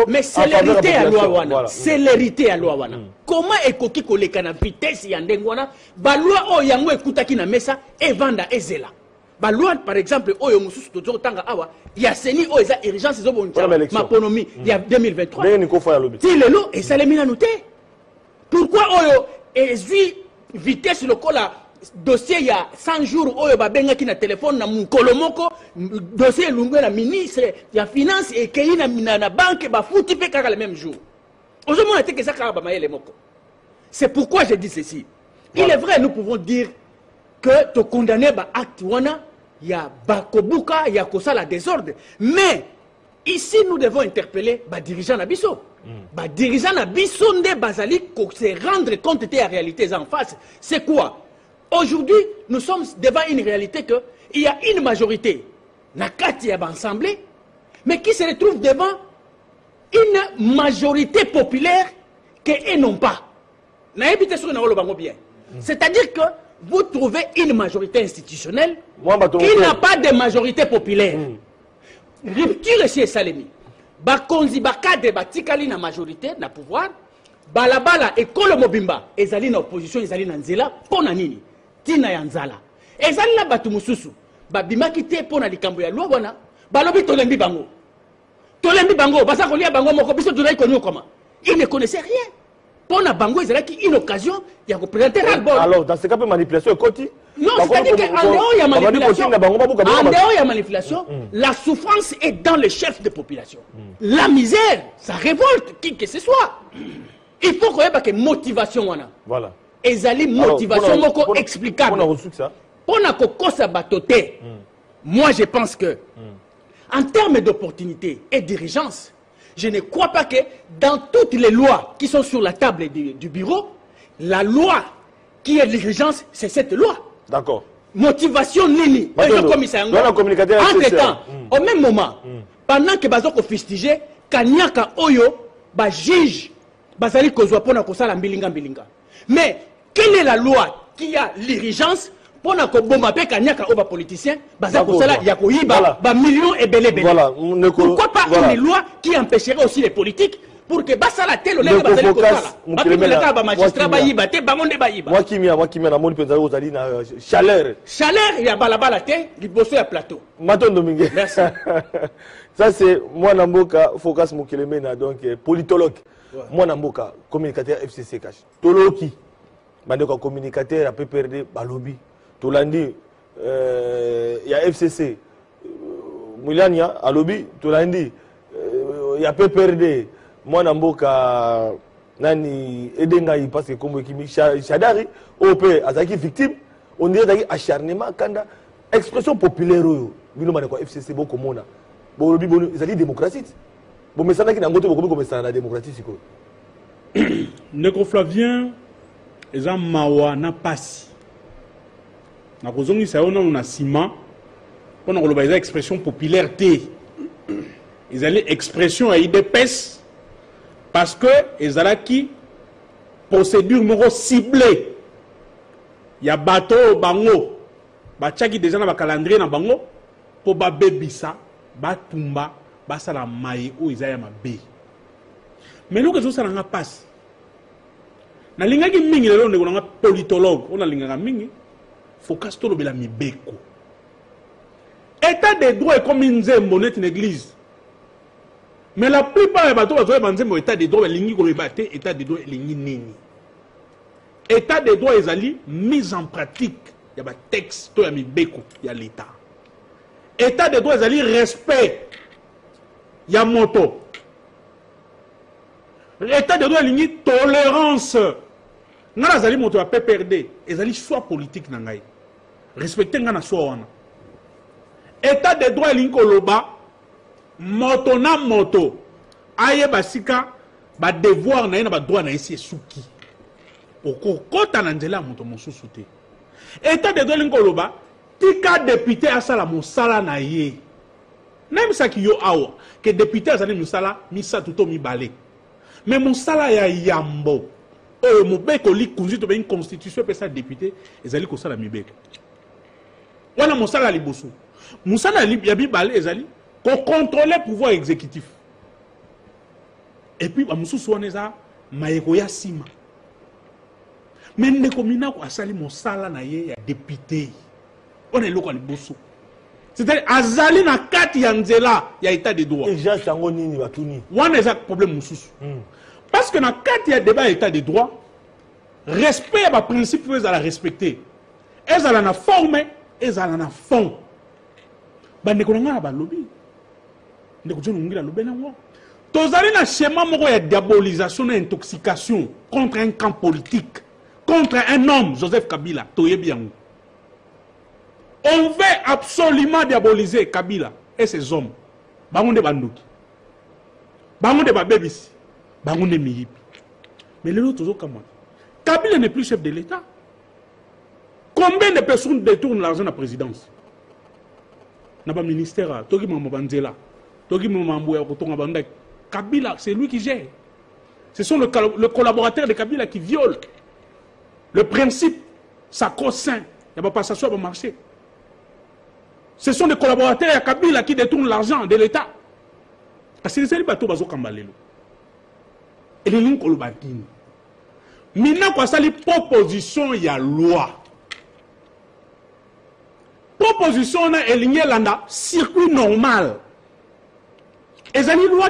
mais célérité à loi wana célérité à loi wana comment ekoki koleka na vitesse ya ndengwana ba loi o yango ekutaki na mesa evanda ezela ba loi par exemple oyo mususu to tanga awa ya seni o eza urgence zo boncha maponomi ya 2023 ti lelo esalemi na nuté pourquoi oyo ezui vitesse lokola dossier il y a 100 jours oyo babengaki na téléphone na mukolo moko dossier lungwe na ministre ya finance et kei na banque ba futi pe kaka le même jour aujourd'hui on que ça ka ba mayele moko c'est pourquoi je dis ceci il est vrai nous pouvons dire que te condamner ba acte wana ya bakobuka ya kosala désordre mais ici nous devons interpeller ba dirigeant na biso ba dirigeant na biso nde bazali ko se rendre compte de la réalité en face c'est quoi. Aujourd'hui, nous sommes devant une réalité que il y a une majorité, Nakati Assemblée, mais qui se retrouve devant une majorité populaire qu'ils n'ont pas. C'est-à-dire que vous trouvez une majorité institutionnelle qui n'a pas de majorité populaire. Rupture chez Salemi. Bakonzi Bakade Batikali na majorité, na pouvoir. Balabala et Kolo Mobimba, ezali na opposition, ezali na nzela, pona nini? Tina ya nzala. Ezali na batu mususu, babimaki te pona likambo ya loi wana, balobi tolembi bango. Tolembi bango, basa kolia bango moko biso tunai konyo koma. Ils ne connaissaient rien. Pona bango ezalaki une occasion ya ko présenter album. Alors dans ce cas de manipulation côté non, c'est-à-dire qu'en dehors il y a manipulation, la souffrance est dans le chef de population. La misère, ça révolte qui que ce soit. Il faut qu'on ait que motivation wana. Voilà. Ezali motivation moko explicable. Pour na kokosa batoté. Moi je pense que en termes d'opportunité et d'urgence, je ne crois pas que dans toutes les lois qui sont sur la table du bureau, la loi qui est l'urgence, c'est cette loi. D'accord. Motivation nini. Entre-temps, au même moment, pendant que bazoko fustigé, kanyaka oyo ba juge bazali kozwa pona kosala mbilinga mbilinga. Mais quelle est la loi qui a l'urgence pona ko bomba pe kanyaka oba politicien bazali kosala ya koyiba ba millions et belé belé. Voilà. Pourquoi pas une loi qui empêcherait aussi les politiques pour que basala telo le bazali kosala. Ba pimela ba magistrat ba yiba te bangonde ba yiba. Moi qui na moni penza ozali na chaleur. Chaleur ya balabala te liboso ya plateau. Maton Domingue. Merci. Ça c'est moi Namboka Focus Mukelemena donc politologue. Moi Namboka communicateur FCC cash. Toloki. Bande ko communicateur a PPRD balobi. Tolandi ya FCC Mulania alobi tolandi ya PPRD moi Namboka nani edengai parce que comme kimi Shadari OP azaki victime on dirait acharnement kanda expression populaire oyo bino mane ko FCC boko mona bolobi bonu ezali démocratie bon mais ça n'a qu'un côté beaucoup comme ça la démocratie siko Ndeko Flavien eza mawa na pasi na kozongi sa ona na ciment pona koloba eza expression populaire te ezali expression ya IDPS parce que ezalaki procédure moko ciblée ya bato bango batiaki déjà na ba calendrier na bango po ba bebisa batumba basala maye o ezaya mabe mais nous que ça nga passe na lingaki mingi lelo ndeko nga politologue on a lingaka mingi focus to lobela mibeko état de droit est comme une nzembo net une église mais la plupart des bateaux bazoye banzembo état de droit lingi ko lebate état de droit lingi nini état de droit ezali mise en pratique ya ba texte to ya mibeko ya l'état état de droit ezali respect ya moto état de droit lingi tolérance nga nazali moto ya PPRD ezali choix politique na ngai respecter nga na choix wana état de droit lingi koloba moto na moto aye basika ba devoir na ye na ba droit na esi esuki okokota na nzela ya moto mosusu te état de droit lingi koloba tika député asala mosala na ye nayebisaki yo awa ke député azali mosala misatu to mibale mais mosala ya yambo mobeko li kunzi to une constitution pe ça député ezali ko sala mibeko wana mosala liboso mosala ya bibale ezali ko contrôler pouvoir exécutif et puis ba mususu wana eza mayeko ya sima mais ndeko minako asali mosala na ye ya député on est loko liboso c'est-à-dire azali na kati ya nzela ya état de droit et gens sango nini batuni wana eza problème mususu parce que na kati ya débat état de droit respect ya ba principe ezala respecter ezala na forme ezala na fond bandeko na nga ba lobby ndeko jono ngira lobe nango tozali na schéma moko ya diabolisation et intoxication contre un camp politique contre un homme Joseph Kabila toyebi yango. On veut absolument diaboliser Kabila et ses hommes. Bangonde banduki. Bangonde babebisi. Bangonde miyipi. Mais les autres comment? Kabila n'est plus chef de l'État. Combien de personnes détournent l'argent de la présidence? Naba ministère, Togi Mamanzela, Togi Mamambouya, Kabila, c'est lui qui gère. Ce sont le collaborateur de Kabila qui viole le principe sacro-saint. Il n'y a pas ça sur le marché. Ce sont des collaborateurs à Kabila qui détournent l'argent de l'État. Parce que les bateaux bazo kambalelo. Et les noms kolobatini. Maintenant quoi ça les propositions il y a loi. Proposition na eligné landa circuit normal. Et ça ni loi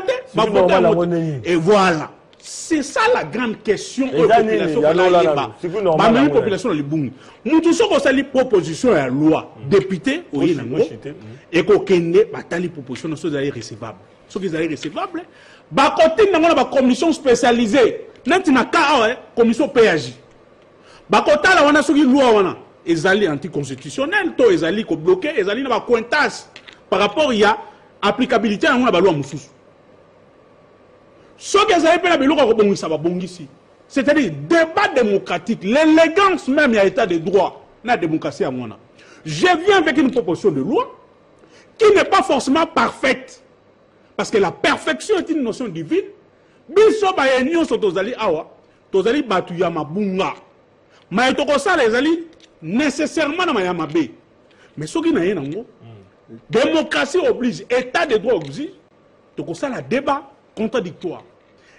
et voilà. C'est ça la grande question aux populations. La population de Libungi. Nous tous sommes une proposition à loi. Député, et qu'on ait batali proposition, nous sommes recevables. Ce qui est recevable, bah côté nous avons la commission spécialisée. Nous avons une commission PAJ. Bah côté là on a ce qui loi on a. Ezali anticonstitutionnel, to ezali ko bloqué, ezali na ba cointage par rapport il y a applicabilité à la loi mususu. Ce que vous avez fait, c'est-à-dire débat démocratique, l'élégance même à l'état de droit, la démocratie à moi. Je viens avec une proposition de loi qui n'est pas forcément parfaite. Parce que la perfection est une notion divine. Biso ba yenyo so tozali awa, tozali batu ya mabunga. Ma etokosa les ali nécessairement na mayama be. Mais ce qui na yenango, démocratie oblige, état de droit oblige, tokosa la débat contradictoire.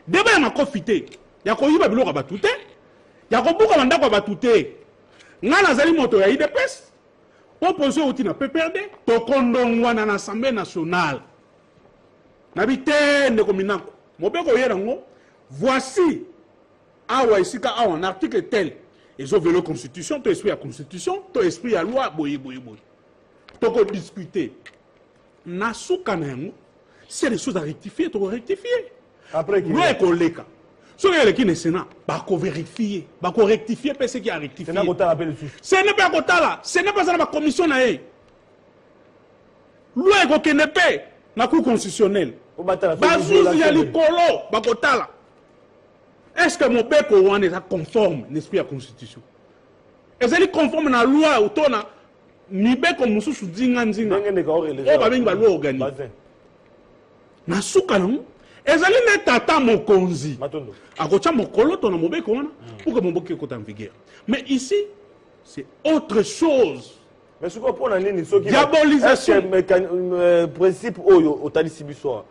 Débat ya makofité, ya ko yiba biloko batute, ya ko buka bandako batute. Ngana zali moto ya IDPS, proposition outi na PPRD, to kondongwa na l'Assemblée nationale. Nabite ndeko minako. Mobeko yerango, voici awa isika awa un article tel. Ils ont vu la constitution, to esprit à constitution, to esprit à loi boye. To ko discuter. Nasuka na yango. S'il y a des choses à rectifier, il faut rectifier. Après, qui est collègue. Ce qui est le Sénat, il faut vérifier, il faut rectifier ce qui a rectifié. Ce n'est pas là. Ce n'est pas ça la commission. Loi est la Cour constitutionnelle. Est-ce que mon peuple est conforme l'esprit à la Constitution? Est-ce qu'il est conforme à la loi ou ton Nibeko Moussou Dinganzina? Nasuka non ezali na tata mokonzi akocha mokolo to na mobeko wana pour que moboko ekota en vigueur. Mais ici c'est autre chose. Mais ce qu'on prend en ligne c'est diabolisation principe oyo otalisi biso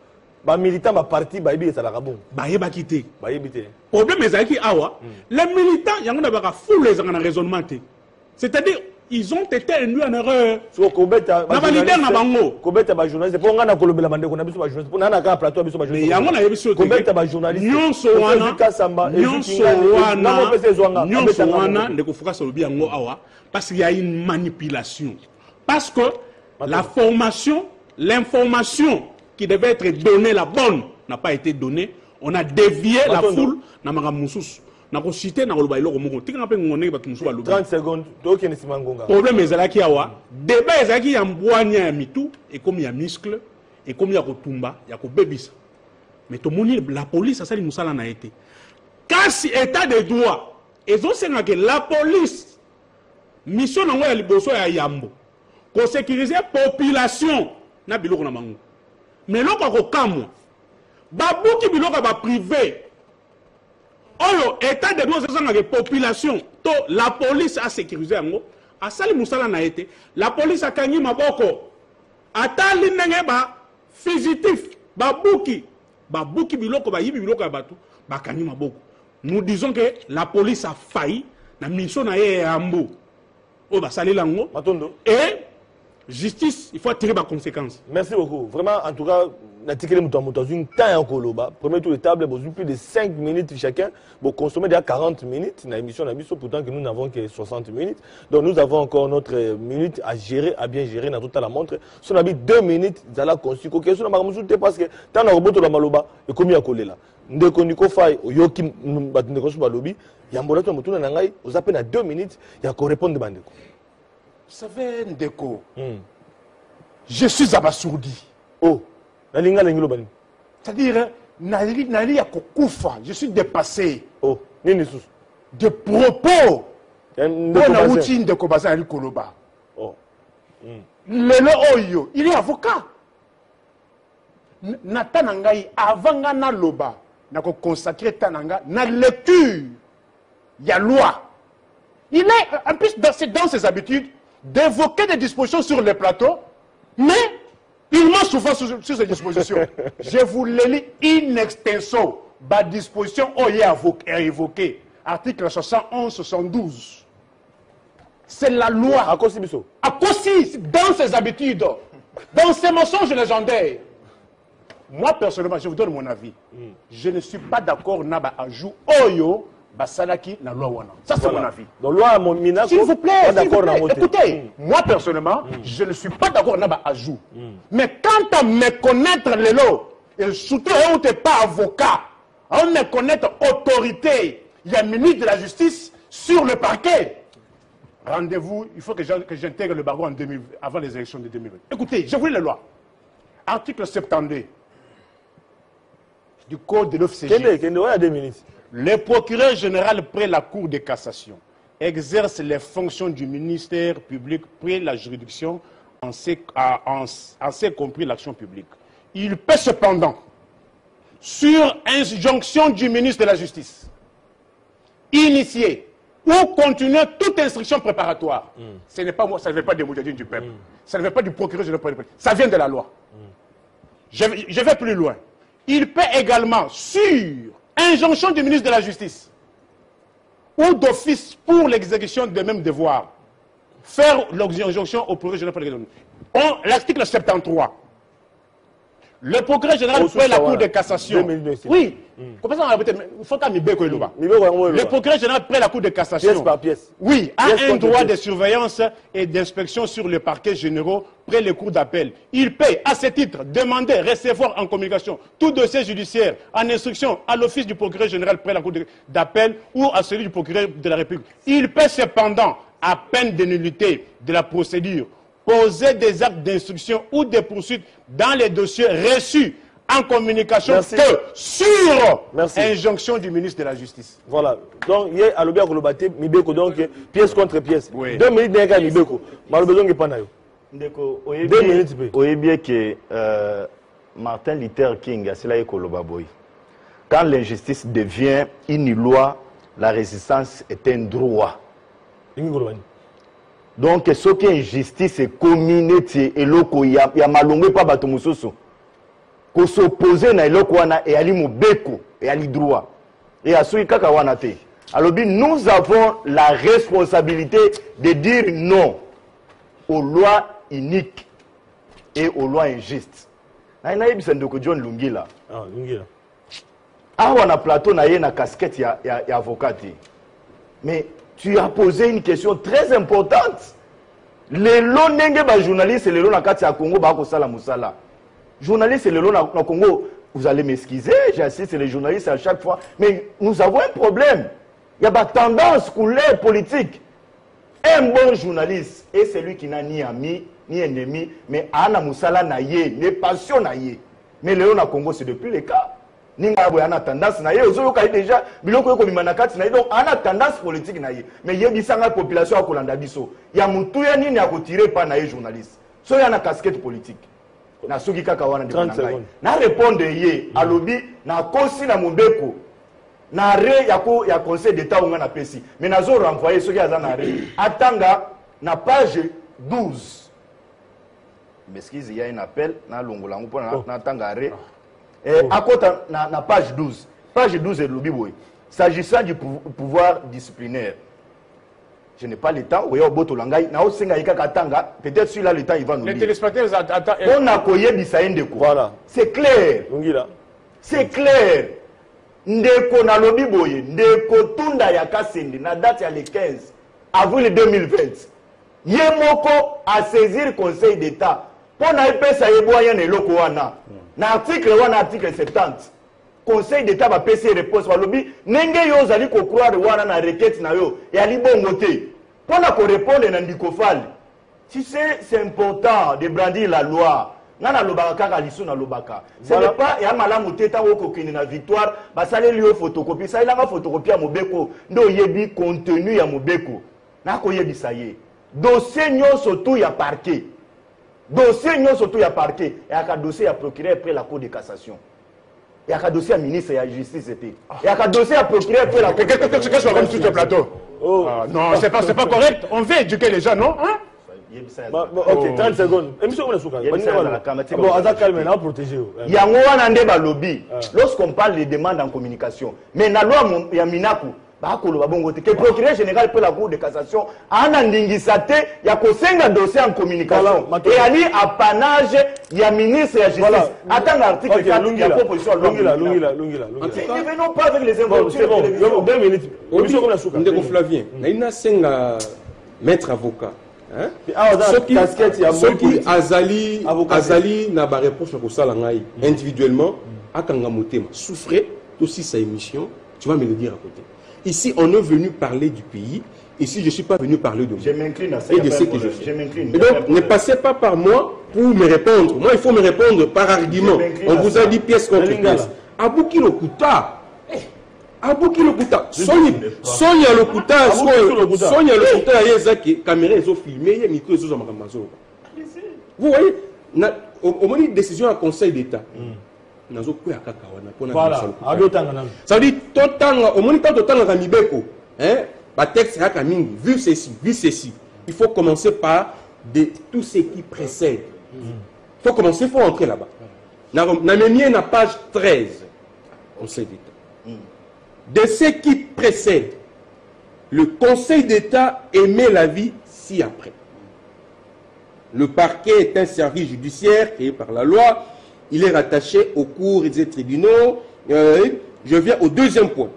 ba militant ba parti ba ibi ça la bon ba yeba kité ba yebité problème ezaki awa les militants yango na ba foule les en raisonnement. C'est-à-dire ils ont été induits en erreur. So kobeta ba leader na bango kobeta ba journaliste pour ngana kolobela bandeko na biso ba journaliste pour nana ka plateau biso ba journaliste yango na yebiso kobeta ba journaliste nyonso wana ndeko focus lobi yango awa parce qu'il y a une manipulation, parce que la formation, l'information qui devait être donnée la bonne n'a pas été donnée. On a dévié la foule na makamoussous. Na ko cité na koloba iloko moko tika pe ngone ba tumusu ba lobi 30 secondes to kene simangonga problème ezalaki awa débat ezalaki ya mbwanya ya mitu et comme ya muscle et comme ya kotumba ya kobebisa mais to moni la police asali musala na été kasi état de droit ezo senga que la police mission nango ya liboso ya yambo ko sécuriser population na biloko na bango mais loko ko kamwa babuki biloko ba privé oyo état de droit c'est la population to la police a sécurisé yango asali musala na été la police a kangi maboko atali ndenge ba fugitif babuki biloko ba yibi biloko ya batu ba kangi maboko. Nous disons que la police a failli na mission na ye ambo o ba sali lango Matondo et justice il faut tirer les conséquences. Merci beaucoup. Vraiment, en tout cas, l'article dans une taille en coloba. Premier tour de table, plus de 5 minutes chacun. Pour consommer déjà 40 minutes. Dans l'émission, pourtant que nous n'avons que 60 minutes. Donc nous avons encore notre minute à gérer, à bien gérer dans toute la montre. Si on a mis 2 minutes, nous allons construire quelque chose. Parce que tant qu'on a robot la maloba, et comme il y a collé là. Nous avons fait yoki batindeko sur balobi. Yambola to mutuna nangai. Vous appelez à 2 minutes. Il y a qu'on répond de bandeko. Vous savez, Ndeko, je suis abasourdi. Oh, c'est-à-dire, je suis dépassé. Oh, de propos. Ndeko Baza Ali Koloba. Oh. Lelo Oyo, il est avocat. Nathan Nangai, avant Gana Loba, n'a consacré Tananga, na lecture. Il y a loi. Il est, en plus, dans ses habitudes, d'évoquer des dispositions sur les plateaux, mais il ment souvent sur ces dispositions. Je vous les lis in extenso. La disposition est évoquée. Article 71-72. C'est la loi. À quoi dans ses habitudes, dans ses mensonges légendaires. Moi, personnellement, je vous donne mon avis. Je ne suis pas d'accord naba ajout Oyo. Basalaki na loi wana. Ça c'est mon avis. Donc loi Mina, s'il vous plaît, écoutez, moi personnellement, je ne suis pas d'accord naba ajout. Mais quant à me connaître les lois, et surtout on n'est pas avocat, on me connaître autorité, il y a ministre de la justice sur le parquet. Rendez-vous, il faut que j'intègre le barreau avant les élections de 2020. Écoutez, je vous lis la loi. Article 72 du code de l'OFCG. Le procureur général près la Cour de cassation exerce les fonctions du ministère public près la juridiction en ce compris l'action publique. Il peut cependant, sur injonction du ministre de la Justice, initier ou continuer toute instruction préparatoire. Ce n'est pas moi, ça ne vient pas des moudjahidines du peuple, ça ne vient pas du procureur général, ça vient de la loi. Je vais plus loin. Il peut également, sur injonction du ministre de la Justice ou d'office pour l'exécution des mêmes devoirs, faire l'injonction au procureur général. L'article 73. Le procureur général près la Cour de cassation. Oui. Il faut qu'à le procureur général près la Cour de cassation. Pièce par pièce. Oui, a un droit de surveillance et d'inspection sur les parquets généraux près les cours d'appel. Il peut, à ce titre, demander, recevoir en communication tout dossier judiciaire en instruction à l'office du procureur général près la Cour d'appel ou à celui du procureur de la République. Il peut cependant, à peine de nullité de la procédure, poser des actes d'instruction ou des poursuites dans les dossiers reçus en communication que sur injonction du ministre de la Justice. Voilà. Donc, il y a à l'objet de Mibeko, donc pièce contre pièce. 2 minutes de Mibeko. Malheureusement, il n'y a pas de 2 minutes. Vous bien que Martin Luther King, c'est là que quand l'injustice devient une loi, la résistance est un droit. Donc, ce qui est injustice et communauté et loko, il y a malongé pas bato musoso. Ko s'opposer na loko wana et ali mobeko et ali droit. Et à celui kaka wana te. Alors nous avons la responsabilité de dire non aux lois iniques et aux lois injustes. Na ina yebisa ndoko John Lungila. Ah, Lungila. Ah, on a plateau na ye na casquette ya avocat. Mais tu as posé une question très importante. Les lots n'engagent pas journalistes, les lots na Congo ba ko sala musala. Journalistes les lots na Congo, vous allez m'excuser, j'assiste les journalistes à chaque fois, mais nous avons un problème. Il y a pas tendance couleur politique. Un bon journaliste est celui qui n'a ni ami ni ennemi, mais ana musala na ye, ne passion na ye. Mais les lots na Congo c'est depuis le cas. Ninga boyana tendance na ye ozo ka déjà biloko ko bimana kati na ye donc ana tendance politique na ye mais yebisanga population a kolanda biso ya mutu ya nini ya kotirer pa na ye journaliste so ya na casquette politique na soki kaka wana de na répondre ye alobi na kosi na mobeko na arrêt ya conseil d'état on a pesi mais nazo renvoyer ceux qui a na arrêt atanga na page 12 m'excuse il y a un appel na longolango pour na tanga arrêt à côté na page 12 et lobi boy s'agissant du pouvoir disciplinaire je n'ai pas le temps oui au boto langai na osenga ikaka tanga peut-être celui-là le temps il va nous les dire téléspectateurs attendent on a koyebisa ndeko voilà c'est clair Lungila c'est clair ndeko na lobi boye ndeko tunda ya Kasende na date ya le 15 avril 2020 ye moko a saisir conseil d'état pour na epesa yeboya na eloko wana na article 70 conseil d'état va pesa réponse ba lobi nenge yo zali ko croire wana na requête na yo ya libongo te pour na ko répondre na ndikofali tu sais c'est important de brandir la loi nana lobaka kaka lisu na lobaka ce n'est pas ya malamu te tango kokini na victoire basaleli yo photocopie ça ilanga photocopie ya mobeko ndo yebi contenu ya mobeko na ko yebisa ye dossier nyonso tu ya parquet ya ka dossier ya procureur après la cour de cassation ya ka dossier ya ministre ya justice était ya ka dossier ya procureur après la cour qu'est-ce que comme tout le plateau non c'est pas correct on veut éduquer les gens non hein ok 30 secondes émission on est souka bon aza calme na protéger yango wana nde balobi lorsqu'on parle de demande en communication mais na loi ya minaku bakolo babongo te que procureur général pour la cour de cassation ana ndingisa te ya kosenga dossier en communication et ali apanage ya ministre ya justice attends l'article 4 ya proposition Lungila venons pas avec les invocations bon 2 minutes émission on est souka ndeko Flavien na ina senga maître avocat soki azali na ba réponse ko sala ngai individuellement akanga motema souffrir aussi sa émission tu vas me le dire à côté ici on est venu parler du pays ici je suis pas venu parler de moi je m'incline à ça et de ce que je fais et donc ne passez pas par moi pour me répondre moi il faut me répondre par argument on vous a dit pièce contre pièce Abouki Lokuta Sonia Lokuta yezaki caméra ezo filmer micro ezo makambazo vous voyez au moment de décision à conseil d'état nazo ko ya kaka wana pona ça veut dire totanga au moment totanga ka mibeko ba texte haka mingi vu ceci il faut commencer par tout ce qui précède faut entrer là-bas na memie na page 13 conseil d'état de ce qui précède, le Conseil d'État émet l'avis ci-après. Le parquet est un service judiciaire créé par la loi. Il est rattaché aux cours et des tribunaux. Je viens au deuxième point.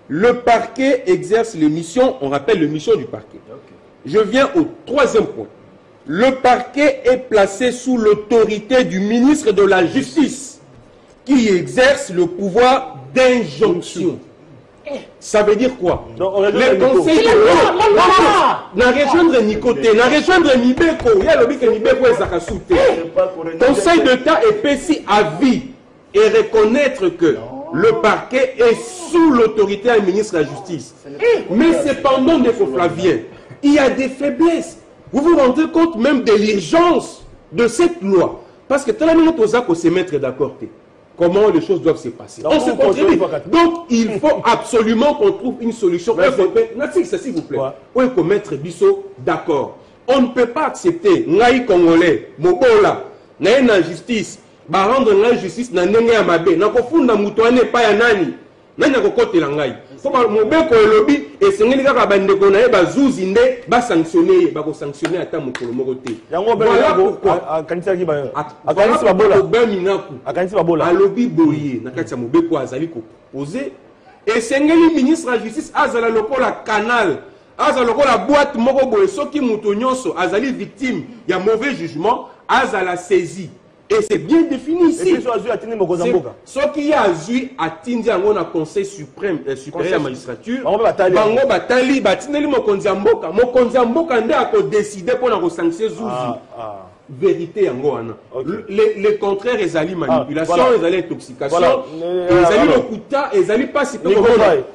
Le parquet exerce les missions, on rappelle les missions du parquet. Je viens au troisième point. Le parquet est placé sous l'autorité du ministre de la Justice qui exerce le pouvoir d'injonction. Ça veut dire quoi? Les conseils de rejoindre Nikoté, rejoindre Nibeko, il y a le but que Nibeko est Zakasouté. Conseil d'État est péci à vie et reconnaître que le parquet est sous l'autorité du ministre de la Justice. Mais cependant, des Flavien, il y a des faiblesses. Vous vous rendez compte même de l'urgence de cette loi. Parce que tant que se mettre d'accord. Comment les choses doivent se passer. On se contribue. Donc, il faut absolument qu'on trouve une solution. S'il vous plaît. On peut mettre Bisso d'accord. On ne peut pas accepter Naï Congolais, Mobola, Naï na justice, rendre la justice na nenge ya mabe, na kofunda mutuane pa ya nani. Nani na kokote la ngai. Faut que Mobeko lobby et sengeli kaka bandeko na ye bazuzi nde ba sanctionner, ba ko sanctionner ata mokolo moko te. Voilà pourquoi akanisa ki ba akanisi babola alobi boye na kati ya Mobeko azali ko poser et sengeli ministre de la justice azala lokola canal azala lokola boîte moko boye soki muto nyonso azali victime ya mauvais jugement azala saisi. Et c'est bien défini ici. Ce qui a Azui atteint un conseil suprême, supérieur à la magistrature. Bango batali, batindeli mokonzi mboka. Mokonzi mboka nde a décidé pour la sanctionner Zouzi. vérité yango wana. Le contraire ezali manipulation, voilà. ezali intoxication, Voilà. ezali lokuta, ezali pas si peu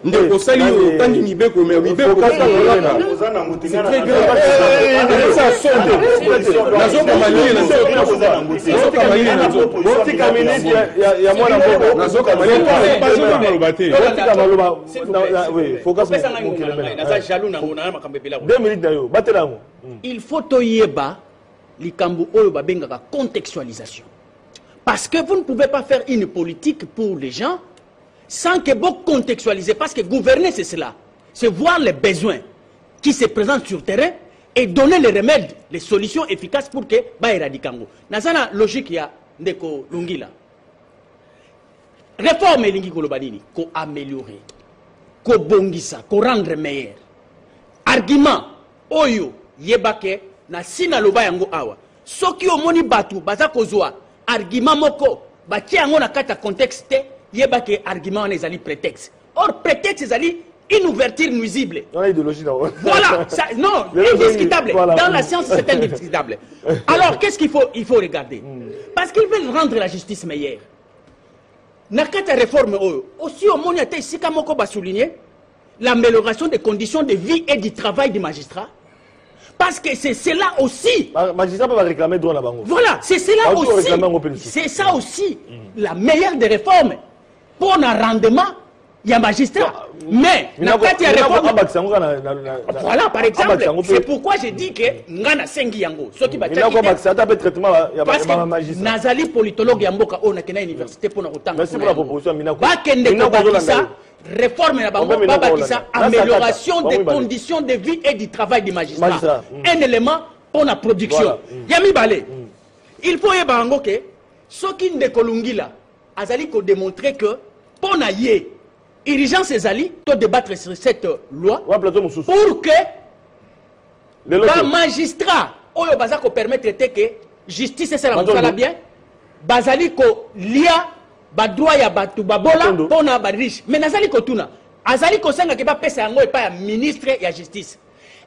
ndeko sali otangi mibeko mais mibeko c'est très grave. Ça sonde. Nazoka malini nazoka malini botika minute ya mwana mboka nazoka malini pas maloba te. botika maloba oui focus naza jaloux nango na makambo ebela 2 minutes na yo batela yango. Il faut toyeba likambo oyo babengaka contextualisation. Parce que vous ne pouvez pas faire une politique pour les gens sans que vous contextualisez. Parce que gouverner, c'est cela. C'est voir les besoins qui se présentent sur le terrain et donner les remèdes, les solutions efficaces pour que ba éradiquer. Dans la logique, il y a ndeko lungila. Réforme elingi kolobadini, ko améliorer, ko bongisa, ko rendre meilleur. Argument oyo yebake na sina loba yango awa. Soki omoni batu baza kozwa argument moko batie yango na kata contexte yebake argument na ezali prétexte. Or prétexte ezali une ouverture nuisible. On a idéologie là. Voilà, ça, non, indiscutable. Voilà. Dans la science, c'est indiscutable. Alors, qu'est-ce qu'il faut regarder? Parce qu'ils veulent rendre la justice meilleure. Nakata réforme aussi au monde ici Kamoko va souligner l'amélioration des conditions de vie et du travail des magistrats. Parce que c'est cela aussi. Magistrat peut réclamer droit là-bas. Voilà, c'est cela aussi. C'est ça aussi la meilleure des réformes pour un rendement. Il y a magistrat. Mais, Nakati réforme. Voilà, par exemple, c'est pourquoi j'ai dit que Ngana Sengi Yango. Ce qui va parce que Nazali politologue Yamboka, on a une université pour nous. Merci pour la proposition. Réforme amélioration des conditions de vie et du travail des magistrats. Un élément pour la production. Yami Balé. Il faut que ce qui ne Kolungila, Azali ko démontrer que pour naïe, urgence ezali to débattre sur cette loi pour que les magistrats oyo baza ko permettre que justice c'est la bien bazali ko lia ba droit ya batu babola pona ba riche mais nazali ko tuna azali ko sanga ke ba pesa yango e pa ya ministre ya justice.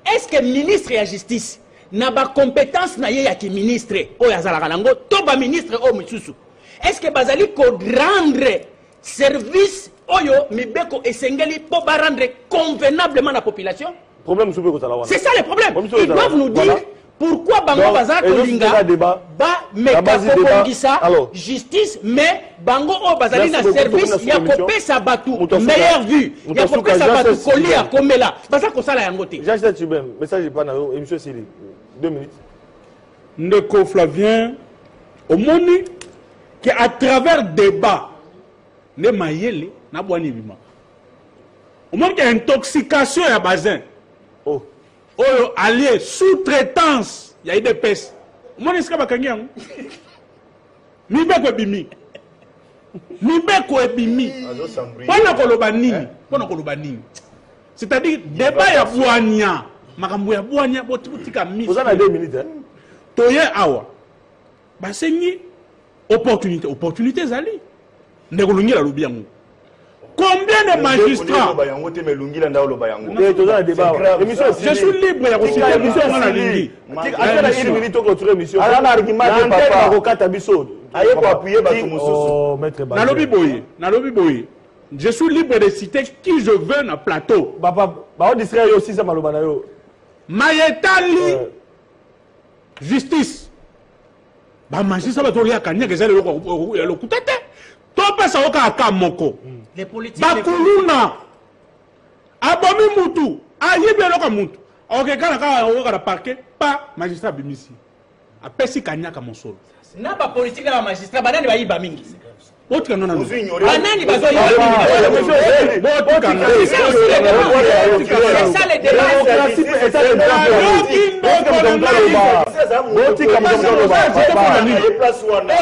Est-ce que ministre ya justice na ba compétence na ye ya ki ministre oyo azala nango to ba ministre o misusu? Est-ce que bazali ko rendre service oyo mibeko esengeli pour rendre convenablement la population? C'est ça le problème. Ils doivent nous dire pourquoi Bango Baza Kolinga ba Mekapongisa justice mais Bango o Bazali na service ya kopé sa batu meilleure vue ya kopé sa batu koli ya komela Baza kosala yango te. J'achète tu même message pas na émission Siri 2 minutes. Ndeko Flavien au moni que à travers débat ne mayele na bwani bima au moins qu'il y a intoxication à bazin oh allié sous-traitance il y a eu des pèses au moins est-ce que bakangi yango mibeko ebimi pona koloba nini c'est-à-dire débat ya bwanya makambo ya bwanya botika mi vous en avez 2 minutes hein toye awa basengi opportunité zali ndekolungila lobi yango. Combien de magistrats? Je suis libre de citer l'émission à la ligne. Je suis libre de citer qui je veux dans le plateau. Mayetali justice. Ba magistrat batolia kanya kezale le kutete. Topesa oka akamoko. Les politiques bakuluna abomi mutu ayebelo mutu ok kana ka oka na parquet pas magistrat bimisi apesi kanyaka mosolo na ba politique na magistrat banani bayiba mingi otika nona banani bazo yiba mingi c'est ça le débat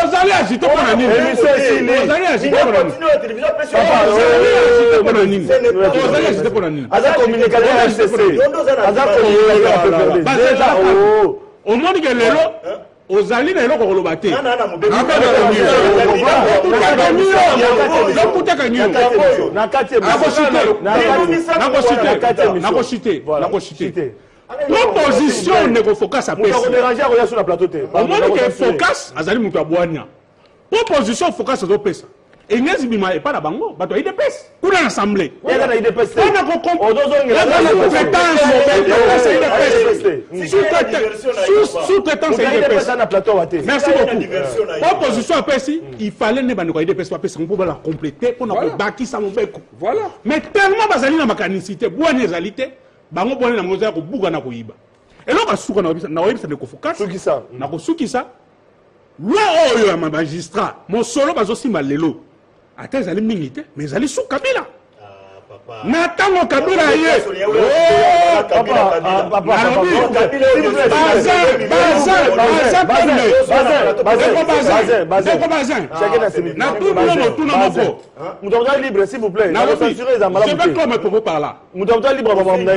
ozali agité pona nini ozali agité pona nini aza communication ya CC aza communication omoni ke lelo ozali na eloko koloba te nakosite proposition ne focus à Vous déranger à regarder sur la plateau. Au moins que focus azali mutu abwania. Proposition focus à pesa. Et ngezi bima et pas la bango, bato IDPS. Kuna l'assemblée. Il y a des IDPS. On a sous-traitance IDPS. Merci beaucoup. Proposition pesi, il fallait ne bango IDPS pas pesa pour la compléter pour na baki sa mobeko. Voilà. Mais tellement bazali na makanicité, bwania zalité, bango bwania na moza ko buga na ko yiba. Et là ba suka na webisa ne ko focus. Sukisa. Na ko sukisa. Loi oyo ya magistrat, mon solo bazosimba lelo. Ata ezali mingi te, mais ezali sous Kabila. Na tango Kabila ye. Nous libre, s'il vous plaît. Je vais clore mes propos par là. Nous libre, s'il vous plaît.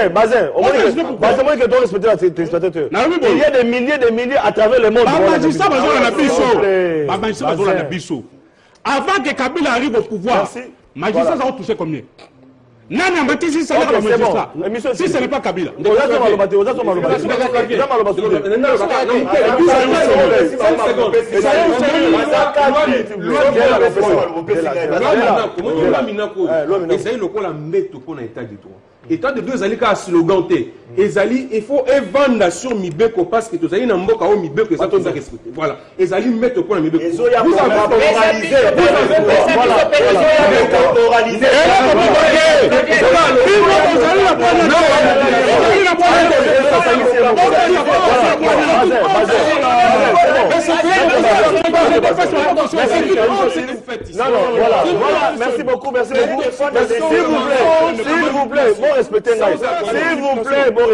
Bazin, au moins que tu respectes la téléspectateur. Il y a des milliers à travers le monde. Avant que Kabila arrive au pouvoir, magistrat ça va toucher combien? Nana Matisi ça va magistrat. Si ce n'est pas Kabila. État de deux alika slogan T. Ezali, il faut vendre sur Mibeko parce que tous les Namboka ou Mibeko ça tout ça respecté. Voilà. Ezali mettre au point Mibeko. Vous avez moralisé. Voilà, merci beaucoup. S'il vous plaît, bon respectez. S'il vous plaît, bon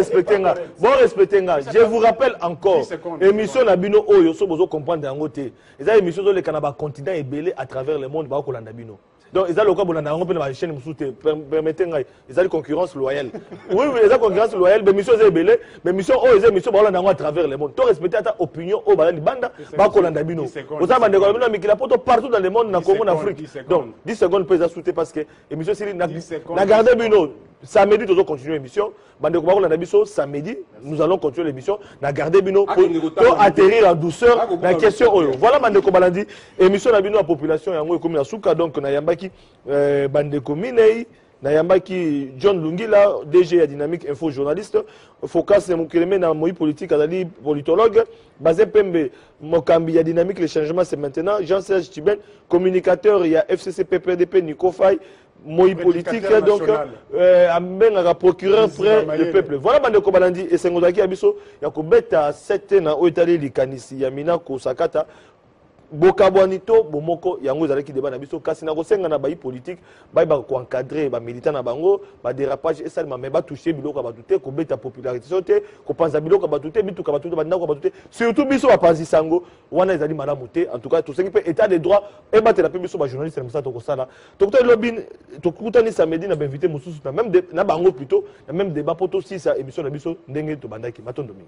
respectez. Je vous rappelle encore, émission Nabino Oyo, so bozo comprendre en côté. Les émissions sur le Canada continent est belé à travers le monde, ba ko Nabino. Donc, ils ont le cas pour la chaîne, permettez-moi, ils ont une concurrence loyale. Oui, ils ont une concurrence loyale, mais mission est belé, mais mission à travers le monde. Tu respectes ta opinion, au balani banda, ba ko Nabino. Vous savez, mais qui la poto partout dans le monde, dans le Congo, en Afrique. Donc, 10 secondes peut ajouter parce que l'émission c'est n'a gardé Bino. Samedi, nous allons continuer l'émission. Samedi, nous allons continuer l'émission. Nous allons garder Bino pour atterrir en douceur la question. Voilà, Bandeko Balandi. Émission de la population, comme la Souka, donc, Nayambaki, Bandeko Minei, Nayambaki, John Lungila, DG à Dynamique Info journaliste, Focus Moukéleme, dans Moï politique, Adali politologue, Bazé Pembe, Mokambi, à Dynamique, les changements c'est maintenant, Jean-Serge Tiben, communicateur, il y a FCC, PPDP, Nico Faye, Moï politique, donc, un procureur près du peuple. Voilà, Bandeko Balandi, et Sengodaki Abisso, il y a Kobeta 7 ans, où est allé l'Ikanisi, Yamina, Kosakata, Bokabwanito, Bomoko, Yango Zaleki débat na biso, kasi na kosenga na bayi politique, bayi ba ko encadrer ba militant na bango, ba dérapage et ça mais ba toucher biloko ba touter ko beta popularité sote, ko panza biloko ba touter, bitu ka ba touter, ba ndako ba touter, surtout biso ba panzi sango, wana ezali malamu te, en tout cas tout ce qui peut état de droit et battre la biso ba journaliste na to ko sala. To ko lobin, to kutani samedi na ba invité mususu na même na bango plutôt, na même débat poto si ça émission na biso ndenge to bandaki matondomi.